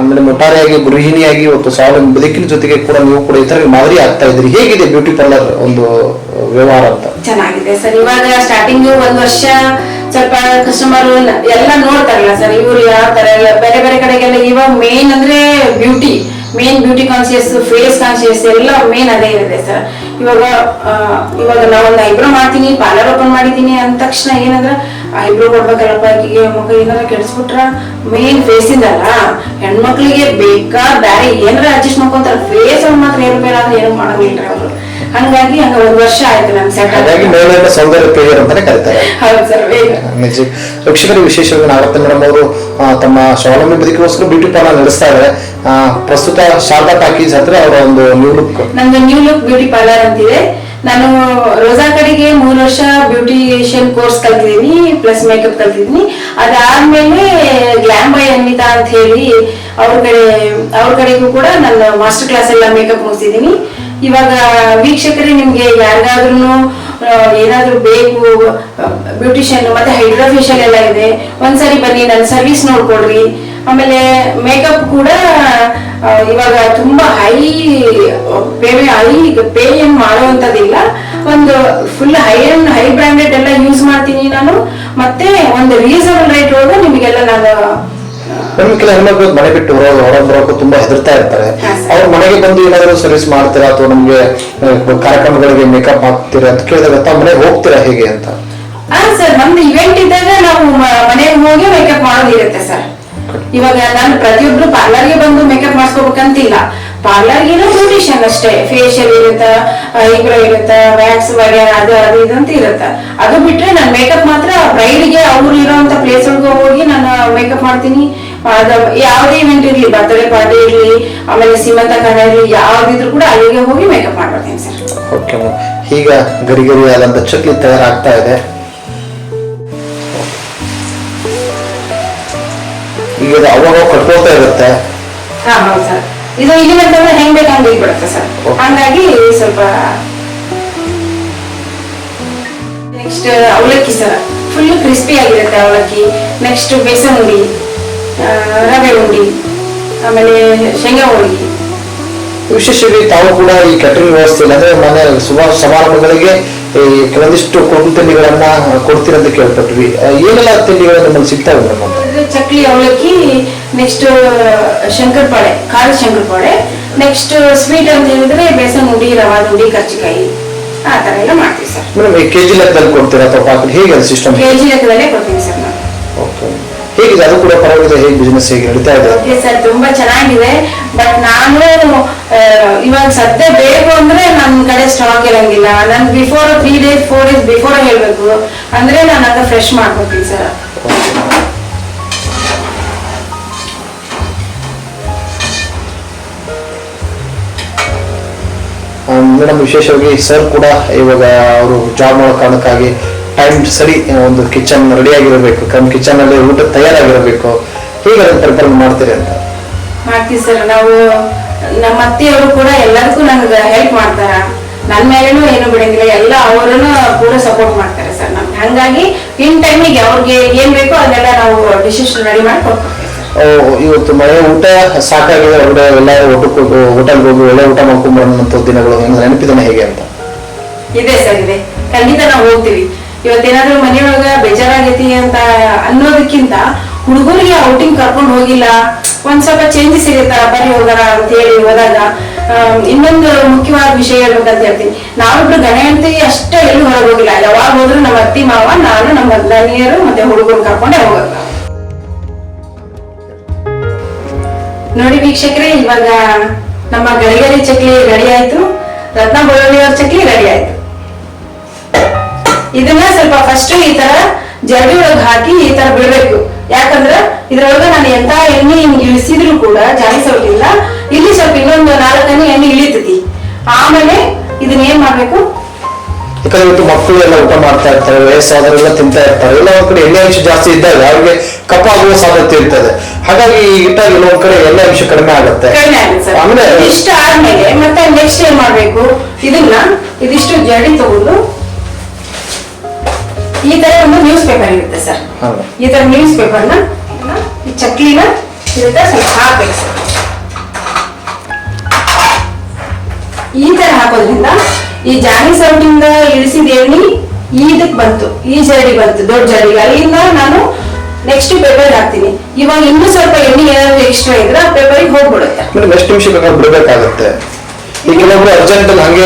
ಮೇಡಮ್, ಒಟ್ಟಾರೆಯಾಗಿ ಗೃಹಿಣಿಯಾಗಿ ಇವತ್ತು ಸ್ವಾವಲಂಬಿ ಬದುಕಿನ ಜೊತೆಗೆ ಕೂಡ ನೀವು ಕೂಡ ಇತರ ಮಾದರಿ ಆಗ್ತಾ ಇದ್ರಿ. ಹೇಗಿದೆ ಬ್ಯೂಟಿ ಪಾರ್ಲರ್ ಒಂದು ವ್ಯವಹಾರ ಅಂತ? ಚೆನ್ನಾಗಿದೆ ಸರ್. ಇವಾಗ ಸ್ಟಾರ್ಟಿಂಗ್ 1 ವರ್ಷ ಸ್ವಲ್ಪ ಕಸ್ಟಮರ್ ಎಲ್ಲ ನೋಡ್ತಾರಲ್ಲ ಸರ್, ಇವ್ರು ಯಾವ ತರ ಬೇರೆ ಬೇರೆ ಕಡೆಗೆಲ್ಲ. ಇವಾಗ ಮೇನ್ ಅಂದ್ರೆ ಬ್ಯೂಟಿ ಕಾನ್ಶಿಯಸ್, ಫೇಸ್ ಕಾನ್ಶಿಯಸ್ ಎಲ್ಲ ಮೇನ್ ಅದೇ ಇದೆ ಸರ್. ಇವಾಗ ನಾವೊಂದು ಐಬ್ರೋ ಮಾಡ್ತೀನಿ, ಪಾರ್ಲರ್ ಓಪನ್ ಮಾಡಿದ್ದೀನಿ ಅಂದ ತಕ್ಷಣ ಏನಂದ್ರ ಐಬ್ರೋ ಕೊಡ್ಬೇಕಲ್ಲಪ್ಪ, ಈಗಿಗೆ ಮಕ್ಕಳು ಏನಾರ ಕೆಡಿಸ್ಬಿಟ್ರ ಮೇನ್ ಫೇಸ್ ಇಂದಲ್ಲ, ಹೆಣ್ಮಕ್ಳಿಗೆ ಬೇಕಾದ ಬ್ಯಾರೆ ಏನಾರ ಅಡ್ಜಸ್ಟ್ ಮಾಡ್ಕೊಂತಾರ, ಫೇಸ್ ಅವ್ರು ಮಾತ್ರ ಏನು ಮಾಡಂಗಿಲ್ರಿ ಅವರು. ಹಂಗಾಗಿ 1 ವರ್ಷ ಆಯ್ತು ನನ್ ಸೆಟ್ ಆಗಿ. ಸೌಂದರ್ಯ ಪ್ರಿಯರು ಅಂತಾನೆ ಕರೀತಾರೆ. ಹೌದು ಸರ್. ವೀಕ್ಷಕರು, ವಿಶೇಷವಾಗಿ ನಾಗರತ್ನ ಮೇಡಮ್ ಅವರು ತಮ್ಮ ಸ್ವಾವಲಂಬಿ ಬದುಕಿಗೋಸ್ಕರ ಬ್ಯೂಟಿ ಪಾರ್ಲರ್ ನಡೆಸ್ತಾ ಇದ್ದಾರೆ. ಪ್ರಸ್ತುತ ಶಾರದಾ ಟಾಕೀಸ್ ಹತ್ರ ಅವರ ಒಂದು ನ್ಯೂ ಲುಕ್, ನಂದು ನ್ಯೂ ಲುಕ್ ಬ್ಯೂಟಿ ಪಾರ್ಲರ್ ಅಂತಿದೆ. ನಾನು ರೋಜಾ ಕಡೆಗೆ 3 ವರ್ಷ ಬ್ಯೂಟಿಷಿಯನ್ ಕೋರ್ಸ್ ಕಲ್ತಿದ್ದೀನಿ, ಪ್ಲಸ್ ಮೇಕಪ್ ಕಲ್ತಿದ್ದೀನಿ. ಅದಾದ್ಮೇಲೆ ಗ್ಲಾಮ್ ಬೈ ಅನ್ವಿತಾ ಅಂತ ಹೇಳಿ ಅವ್ರ ಕಡೆಗೂ ಕೂಡ ನನ್ನ ಮಾಸ್ಟರ್ ಕ್ಲಾಸ್ ಎಲ್ಲ ಮೇಕಪ್ ಮುಗಿಸಿದ್ದೀನಿ. ಇವಾಗ ವೀಕ್ಷಕರೇ, ನಿಮ್ಗೆ ಯಾರಿಗಾದ್ರೂ ಏನಾದ್ರೂ ಬೇಕು ಬ್ಯೂಟಿಷಿಯನ್ ಮತ್ತೆ ಹೈಡ್ರಾ ಫೇಶಿಯಲ್ ಎಲ್ಲ ಇದೆ, ಒಂದ್ಸರಿ ಬನ್ನಿ, ನನ್ನ ಸರ್ವಿಸ್ ನೋಡ್ಕೊಡ್ರಿ. ಆಮೇಲೆ ಮೇಕಪ್ ಕೂಡ ಇವಾಗ ತುಂಬಾ ಹೈ ಪೇ ಏನ್ ಮಾಡುವಂತದಿಲ್ಲ, ಒಂದು ಫುಲ್ ಹೈ ಬ್ರಾಂಡೆಡ್ ಎಲ್ಲ ಯೂಸ್ ಮಾಡ್ತೀನಿ ನಾನು. ಮತ್ತೆ ಒಂದು ರೀಸನಬಲ್ ರೇಟ್ ಒಳಗೆ ನಿಮಗೆಲ್ಲ ನಾನು ಕೆಲ ಹೆಣ್ಮಕ್ಳು ಮನೆ ಬಿಟ್ಟು ಹೊರಗೆ ಬರೋಕೆ ತುಂಬಾ ಹೆದರ್ತಾ ಇರ್ತಾರೆ. ಅವ್ರ ಮನೆಗೆ ಬಂದು ಏನಾದ್ರು ಸರ್ವಿಸ್ ಮಾಡ್ತೀರಾ ಅಥವಾ ನಮ್ಗೆ ಕಾರ್ಯಕ್ರಮಗಳಿಗೆ ಮೇಕಪ್ ಹಾಕ್ತೀರಾ ಅಂತ ಕೇಳಿದಾಗ ತಾವು ಮನೆಗೆ ಹೋಗ್ತೀರಾ ಹೇಗೆ ಅಂತ? ಸರ್, ನಮ್ದು ಇವೆಂಟ್ ಇದ್ದಾಗ ನಾವು ಮನೆಗೆ ಹೋಗಿ ಮೇಕಪ್ ಮಾಡೋದಿರುತ್ತೆ ಸರ್. ಇವಾಗ ನಾನು ಪ್ರತಿಯೊಬ್ರು ಪಾರ್ಲರ್ಗೆ ಬಂದು ಮೇಕಪ್ ಮಾಡಿಸ್ಕೋಬೇಕಂತಿಲ್ಲ, ಪಾರ್ಲರ್ಗೇನೋ ಬ್ಯೂಟಿಷಿಯನ್ ಅಷ್ಟೇ, ಫೇಶಿಯಲ್ ಇರುತ್ತ, ಐಬ್ರೋ ಇರುತ್ತ, ವ್ಯಾಕ್ಸ್ ವಗೇರ ಅದು ಇದಂತ ಇರುತ್ತ. ಅದು ಬಿಟ್ರೆ ನಾನು ಮೇಕಪ್ ಮಾತ್ರ ಬ್ರೈಡ್ಗೆ ಅವ್ರು ಇರೋಂತ ಪ್ಲೇಸ್ ಒಳಗೆ ಹೋಗಿ ನಾನು ಮೇಕಪ್ ಮಾಡ್ತೀನಿ. ಯಾವುದೇ ಇವೆಂಟ್ ಇರ್ಲಿ, ಬರ್ತ್ಡೇ ಪಾರ್ಟಿ ಇರ್ಲಿ, ಆಮೇಲೆ ಸೀಮಂತಕರಣ ಇರ್ಲಿ, ಯಾವ್ದಿದ್ರು ಕೂಡ ಅಲ್ಲಿಗೆ ಹೋಗಿ ಮೇಕಪ್ ಮಾಡ್ತೀನಿ ಸರ್. ಓಕೆ, ಈಗ ಗರಿ ಆದಂತ ಚಕ್ಲಿ ತಯಾರಾಗ್ತಾ ಇದೆ. ಈಗ ಅವಾಗ ಕಟ್ಕೊಳ್ತಾ ಇರುತ್ತೆ. ಹೌದು ಸರ್. ಇದು ಇಲ್ಲಿನ ಹೆಂಗ್ ಬೇಕು ಹಂಗೆ ಬಿಡುತ್ತೆ ಸರ್. ಹಂಗಾಗಿ ಸ್ವಲ್ಪ ನೆಕ್ಸ್ಟ್ ಅವಲಕ್ಕಿ ಸರ್, ಫುಲ್ ಕ್ರಿಸ್ಪಿ ಆಗಿರುತ್ತೆ ಅವಲಕ್ಕಿ. ನೆಕ್ಸ್ಟ್ ಬೇಸನ್ ಉಂಡಿ, ರವೆ ಉಂಡಿ, ಆಮೇಲೆ ಶೇಂಗಾ ಹೋಳಿಗೆ, ವಿಶೇಷವಾಗಿ ತಾವು ಕೂಡ ಈ ಕ್ಯಾಟರಿಂಗ್ ವ್ಯವಸ್ಥೆಯಲ್ಲಿ ಅಂದ್ರೆ ಮನೆ ಸಮಾರಂಭಗಳಿಗೆ ಈ ಕೆಲವೊಂದಿಷ್ಟು ಕೊಟ್ಟು ತಿಂಡಿಗಳನ್ನ ಕೊಡ್ತೀರಂತ ಕೇಳ್ಪಟ್ವಿ. ಏನೆಲ್ಲ ತಿಂಡಿಗಳು ನಮ್ಮಲ್ಲಿ ಸಿಗ್ತಾವೆ ಮೇಡಮ್? ಚಕ್ಲಿ, ಅವಲಕ್ಕಿ, ನೆಕ್ಸ್ಟ್ ಶಂಕರಪಾಳೆ, ಖಾರ ಶಂಕರಪಾಳೆ, ನೆಕ್ಸ್ಟ್ ಸ್ವೀಟ್ ಅಂತ ಹೇಳಿದ್ರೆ ಬೇಸನ್ ಉಂಡಿ, ರವಾ ಉಂಡಿ, ಕರ್ಚಿಕಾಯಿ, ಆ ತರ ಎಲ್ಲ ಮಾಡ್ತೀವಿ ಸರ್. ಮೇಡಮ್ ಈ ಕೆಜಿ ಲೆಕ್ಕದಲ್ಲಿ ಕೊಡ್ತೀರಾ ಅಥವಾ ಪಾಕೆಟ್ ಹೇಗೆ ಅದು ಸಿಸ್ಟಮ್? ಕೆಜಿ ಲೆಕ್ಕದಲ್ಲೇ ಕೊಡ್ತೀವಿ ಸರ್ ನಾವು. ಓಕೆ, ಹೇಗಿದೆ ಅದು ಕೂಡ ಪರವಾಗಿಲ್ಲ? ಹೇಗೆ ಬಿಸ್ನೆಸ್ ಹೇಗೆ ನಡೀತಾ ಇದೆ? ಓಕೆ ಸರ್, ತುಂಬಾ ಚೆನ್ನಾಗಿದೆ. ಬಟ್ ನಾನು ಇವಾಗ ಸದ್ಯ ಬೇಕು ಅಂದ್ರೆ ನಮ್ ಕಡೆ ಸ್ಟಾಕ್ ಇರಂಗಿಲ್ಲ. ನನ್ ಬಿಫೋರ್ 3 days 4 days ಬಿಫೋರ್ ಹೇಳ್ಬೇಕು ಅಂದ್ರೆ ನಾನು ಅದ ಫ್ರೆಶ್ ಮಾಡ್ಕೊಡ್ತೀನಿ ಸರ್. ಮೇಡಮ್ ವಿಶೇಷವಾಗಿ ಸರ್ ಕೂಡ ಇವಾಗ ಅವರು ಜಾಬ್ ಮಾಡೋ ಕಾರಣಕ್ಕಾಗಿ ಟೈಮ್ ಸರಿ ಒಂದು ಕಿಚನ್ ರೆಡಿ ಆಗಿರಬೇಕು, ಕಿಚನ್ ಅಲ್ಲಿ ಊಟ ತಯಾರಾಗಿರಬೇಕು, ಹೇಗೆ ಅದನ್ನು ಪ್ರಿಪೇರ್ ಮಾಡ್ತೀರಿ ಅಂತ? ಮಾಡ್ತೀವಿ ಸರ್. ನಾವು ನಮ್ಮ ಅತ್ತೆಯವರು ಕೂಡ ಎಲ್ಲದಕ್ಕೂ ನನ್ಗೆ ಹೆಲ್ಪ್ ಮಾಡ್ತಾರ. ನನ್ನ ಮೇಲೇನು ಏನು ಬಿಡಂಗಿಲ್ಲ, ಎಲ್ಲ ಅವರನ್ನು ಕೂಡ ಸಪೋರ್ಟ್ ಮಾಡ್ತಾರೆ ಸರ್ ನಮ್ಗೆ. ಹಂಗಾಗಿ ಇನ್ ಟೈಮಿಗೆ ಅವ್ರಿಗೆ ಏನ್ ಬೇಕೋ ಅದನ್ನೆಲ್ಲ ನಾವು ಡಿಶಸ್ ರೆಡಿ ಮಾಡಿ ಕೊಡ್ತೀವಿ. ಇವತ್ತು ಮಳೆ ಊಟ ಸಾಕಾಗಿದೆ, ಹೊರಗಡೆ ಎಲ್ಲರೂ ಹೋಟೆಲ್ ಹೋಗಿ ಒಳ್ಳೆ ಊಟ ಮಾಡ್ಕೊಂಡ್ಬರೋಂಥ ದಿನಗಳು ನೆನಪಿದಾನೆ ಹೇಗೆ ಅಂತ? ಇದೆ ಸರ್, ಇದೆ. ಖಂಡಿತ ನಾವು ಹೋಗ್ತೀವಿ. ಇವತ್ತೇನಾದ್ರೂ ಮನೆಯೊಳಗ ಬೇಜಾರಾಗೈತಿ ಅಂತ ಅನ್ನೋದಕ್ಕಿಂತ ಹುಡುಗರಿಗೆ ಔಟಿಂಗ್ ಕರ್ಕೊಂಡು ಹೋಗಿಲ್ಲ, ಒಂದ್ ಸ್ವಲ್ಪ ಚೇಂಜಸ್ ಇರುತ್ತ, ಬರೀ ಹೋಗಾರ ಅಂತ ಹೇಳಿ ಹೋದಾಗ ಇನ್ನೊಂದು ಮುಖ್ಯವಾದ ವಿಷಯ ಹೇಳ್ಬೇಕಂತ ಹೇಳ್ತೀನಿ. ನಾವಿಬ್ರು ಗಣೆ ಹೆಂಡತಿ ಅಷ್ಟೇ ಎಲ್ಲೂ ಹೊರಗೆ ಹೋಗಿಲ್ಲ. ಯಾವಾಗ ಹೋದ್ರು ನಮ್ಮ ಅತ್ತಿ ಮಾವ, ನಾನು, ನಮ್ಮ ಗಂಡನಿಯರು ಮತ್ತೆ ಹುಡುಗರು ಕರ್ಕೊಂಡೇ ಹೋಗೋದು. ನೋಡಿ ವೀಕ್ಷಕರೇ, ಇವಾಗ ನಮ್ಮ ಗಳಿಗರಿ ಚಕ್ಲಿ ರೆಡಿ ಆಯ್ತು, ರತ್ನ ಬೆಳ್ಳುಳ್ಳಿಯವ್ರ ಚಕ್ಲಿ ರೆಡಿ ಆಯ್ತು. ಇದನ್ನ ಸ್ವಲ್ಪ ಫಸ್ಟ್ ಈ ತರ ಜರಡಿ ಒಳಗೆ ಹಾಕಿ ಈ ತರ ಬಿಡ್ಬೇಕು. ಯಾಕಂದ್ರ ಇದ್ರೊಳಗ ನಾನು ಎಂತ ಎಣ್ಣೆ ಹಿಂಗ್ ಇಳಿಸಿದ್ರು ಕೂಡ ಜಾಲಿಸೋದಿಲ್ಲ. ಇಲ್ಲಿ ಸ್ವಲ್ಪ ಇನ್ನೊಂದು 4 ಹನಿ ಎಣ್ಣೆ ಇಳಿತೈತಿ. ಆಮೇಲೆ ಇದನ್ನ ಏನ್ ಮಾಡ್ಬೇಕು, ಯಾಕಂದ್ರೆ ಇವತ್ತು ಮಕ್ಕಳು ಎಲ್ಲ ಊಟ ಮಾಡ್ತಾ ಇರ್ತಾರೆ, ವಯಸ್ಸಾದವರೆಲ್ಲ ತಿಂತಾ ಇರ್ತಾರೆ, ಎಲ್ಲ ಒಂದ್ ಕಡೆ ಎಣ್ಣೆ ಅಂಶ ಜಾಸ್ತಿ ಇದ್ದಾಗ ಅವ್ರಿಗೆ ಕಪ್ಪಾಗುವ ಸಾಧ್ಯತೆ ಇರ್ತದೆ. ಹಾಗಾಗಿ ಇಟ್ಟಾಗ ಇನ್ನೊಂದ್ ಕಡೆ ಎಣ್ಣೆ ಅಂಶ ಕಡಿಮೆ ಆಗುತ್ತೆ. ಆಮೇಲೆ ಇಷ್ಟ ಆದ್ಮೇಲೆ ಮತ್ತೆ ನೆಕ್ಸ್ಟ್ ಏನ್ ಮಾಡ್ಬೇಕು, ಇದನ್ನ ಇದಿಷ್ಟು ಜಡಿ ತಗೊಂಡು ಈ ತರ ಒಂದು ನ್ಯೂಸ್ ಪೇಪರ್ ಇರುತ್ತೆ ಸರ್. ಈ ತರ ನ್ಯೂಸ್ ಪೇಪರ್ನ ಈ ಚಕ್ಲಿನ ಇರುತ್ತೆ ಸ್ವಲ್ಪ ಹಾಕ್ಬೇಕು ಸರ್. ಈ ತರ ಹಾಕೋದ್ರಿಂದ ಈ ಜಾನಿ ಸೌಟಿಂದ ಇಳಿಸಿದ ಎಣ್ಣೆ ಇದಕ್ ಬಂತು, ಈ ಜರಡಿ ಬಂತು, ದೊಡ್ಡ ಜರಡಿಗೆ. ಅಲ್ಲಿಂದ ನಾನು ನೆಕ್ಸ್ಟ್ ಪೇಪರ್ ಹಾಕ್ತೀನಿ. ಇವಾಗ ಇನ್ನೂ ಸ್ವಲ್ಪ ಎಣ್ಣೆ ಏನಾದ್ರು ಎಕ್ಸ್ಟ್ರಾ ಇದ್ರೆ ಆ ಪೇಪರಿಗೆ ಹೋಗ್ಬಿಡುತ್ತೆ. ಎಷ್ಟು ನಿಮಿಷ ಬೇಕಾದ್ರೆ ಬಿಡಬೇಕಾಗುತ್ತೆ. ಈ ಕೆಲವೊಬ್ರು ಅರ್ಜೆಂಟ್ ಅಲ್ಲಿ ಹಂಗೆ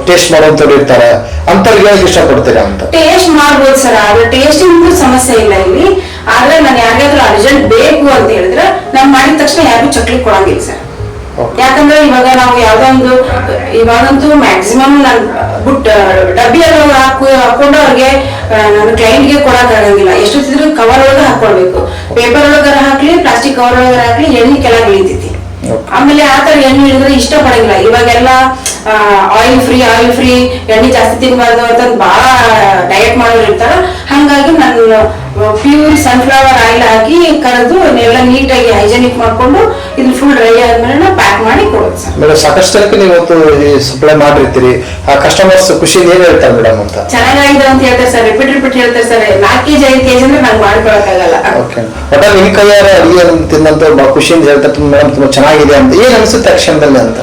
ಟೇಸ್ಟ್ ಮಾಡುವಂತವ್ರು ಇರ್ತಾರೆ, ಅಂತವ್ರಿಗೆ ಇಷ್ಟಪಡ್ತೀರಾ ಅಂತ? ಟೇಸ್ಟ್ ಮಾಡ್ಬೋದು ಸರ್, ಆದ್ರೆ ಟೇಸ್ಟಿಂಗ್ ಸಮಸ್ಯೆ ಇಲ್ಲ ಇಲ್ಲಿ. ಆದ್ರೆ ನಾನು ಯಾರಿಗಾದ್ರೂ ಅರ್ಜೆಂಟ್ ಬೇಕು ಅಂತ ಹೇಳಿದ್ರೆ ನಾನು ಮಾಡಿದ ತಕ್ಷಣ ಯಾರಿಗೂ ಚಕ್ಲಿ ಕೊಡಂಗಿಲ್ಲ ಸರ್. ಯಾಕಂದ್ರೆ ಇವಾಗ ನಾವು ಯಾವ್ದೊಂದು ಇವಾಗಂತೂ ಮ್ಯಾಕ್ಸಿಮಮ್ ನಾನು ಡಬ್ಬಿಯಲ್ಲಿ ಹಾಕೊಂಡು ಅವ್ರಿಗೆ ನನ್ನ ಕ್ಲೈಂಟ್ಗೆ ಕೊಡಕ್ ಆಗಂಗಿಲ್ಲ. ಎಷ್ಟೊತ್ತಿದ್ರು ಕವರ್ ಒಳಗೆ ಹಾಕೊಳ್ಬೇಕು. ಪೇಪರ್ ಒಳಗಾರ ಹಾಕ್ಲಿ, ಪ್ಲಾಸ್ಟಿಕ್ ಕವರ್ ಒಳಗಾರ ಹಾಕ್ಲಿ, ಎಣ್ಣೆ ಕೆಳಗೆ ಇಳಿತೈತಿ. ಆಮೇಲೆ ಆತರ ಎಣ್ಣೆ ಇಳಿದ್ರೆ ಇಷ್ಟ ಪಡಂಗಿಲ್ಲ. ಇವಾಗೆಲ್ಲ ಆಯಿಲ್ ಫ್ರೀ ಎಣ್ಣೆ ಜಾಸ್ತಿ ತಿನ್ಬಾರ್ದು ಅಂತ ಬಹಳ ಡಯಟ್ ಮಾಡೋರು ಇರ್ತಾರ. ಹಂಗಾಗಿ ನಾನು ಪ್ಯೂರ್ ಸನ್ಫ್ಲವರ್ ಆಯಿಲ್ ಹಾಕಿ ಕರೆದು ಎಲ್ಲ ನೀಟಾಗಿ ಹೈಜೆನಿಕ್ ಮಾಡ್ಕೊಂಡು ಇದನ್ನ ಫುಲ್ ಡ್ರೈ ಆದ್ಮೇಲೆ ಪ್ಯಾಕ್ ಮಾಡಿ ಕೊಡೋದು ಸರ್. ಮೇಡಮ್ ಸಾಕಷ್ಟು ಜನಕ್ಕೆ ನೀವು ಸಪ್ಲೈ ಮಾಡಿರ್ತೀರಿ, ಆ ಕಸ್ಟಮರ್ಸ್ ಖುಷಿಯಿಂದ ಏನ್ ಹೇಳ್ತಾರೆ ಮೇಡಮ್ ಅಂತ? ಚೆನ್ನಾಗಿದೆ ಅಂತ ಹೇಳ್ತಾರೆ ಸರ್, ರಿಪೀಟ್ ಹೇಳ್ತಾರೆ ಸರ್. 4 kg 5 kg ಅಂದ್ರೆ ನಂಗೆ ಮಾಡ್ಕೊಳಕ್ಕಾಗಲ್ಲ. ಒಟ್ಟಾರೆ ನಿಮ್ ಕೈಯಾರ ಅಡಿಗೆ ತಿನ್ನಂತ ಖುಷಿಯಿಂದ ಹೇಳ್ತಾರೆ ಮೇಡಮ್, ತುಂಬಾ ಚೆನ್ನಾಗಿದೆ ಅಂತ. ಏನ್ ಅನ್ಸುತ್ತೆ ಅಕ್ಷರದಲ್ಲಿ ಅಂತ?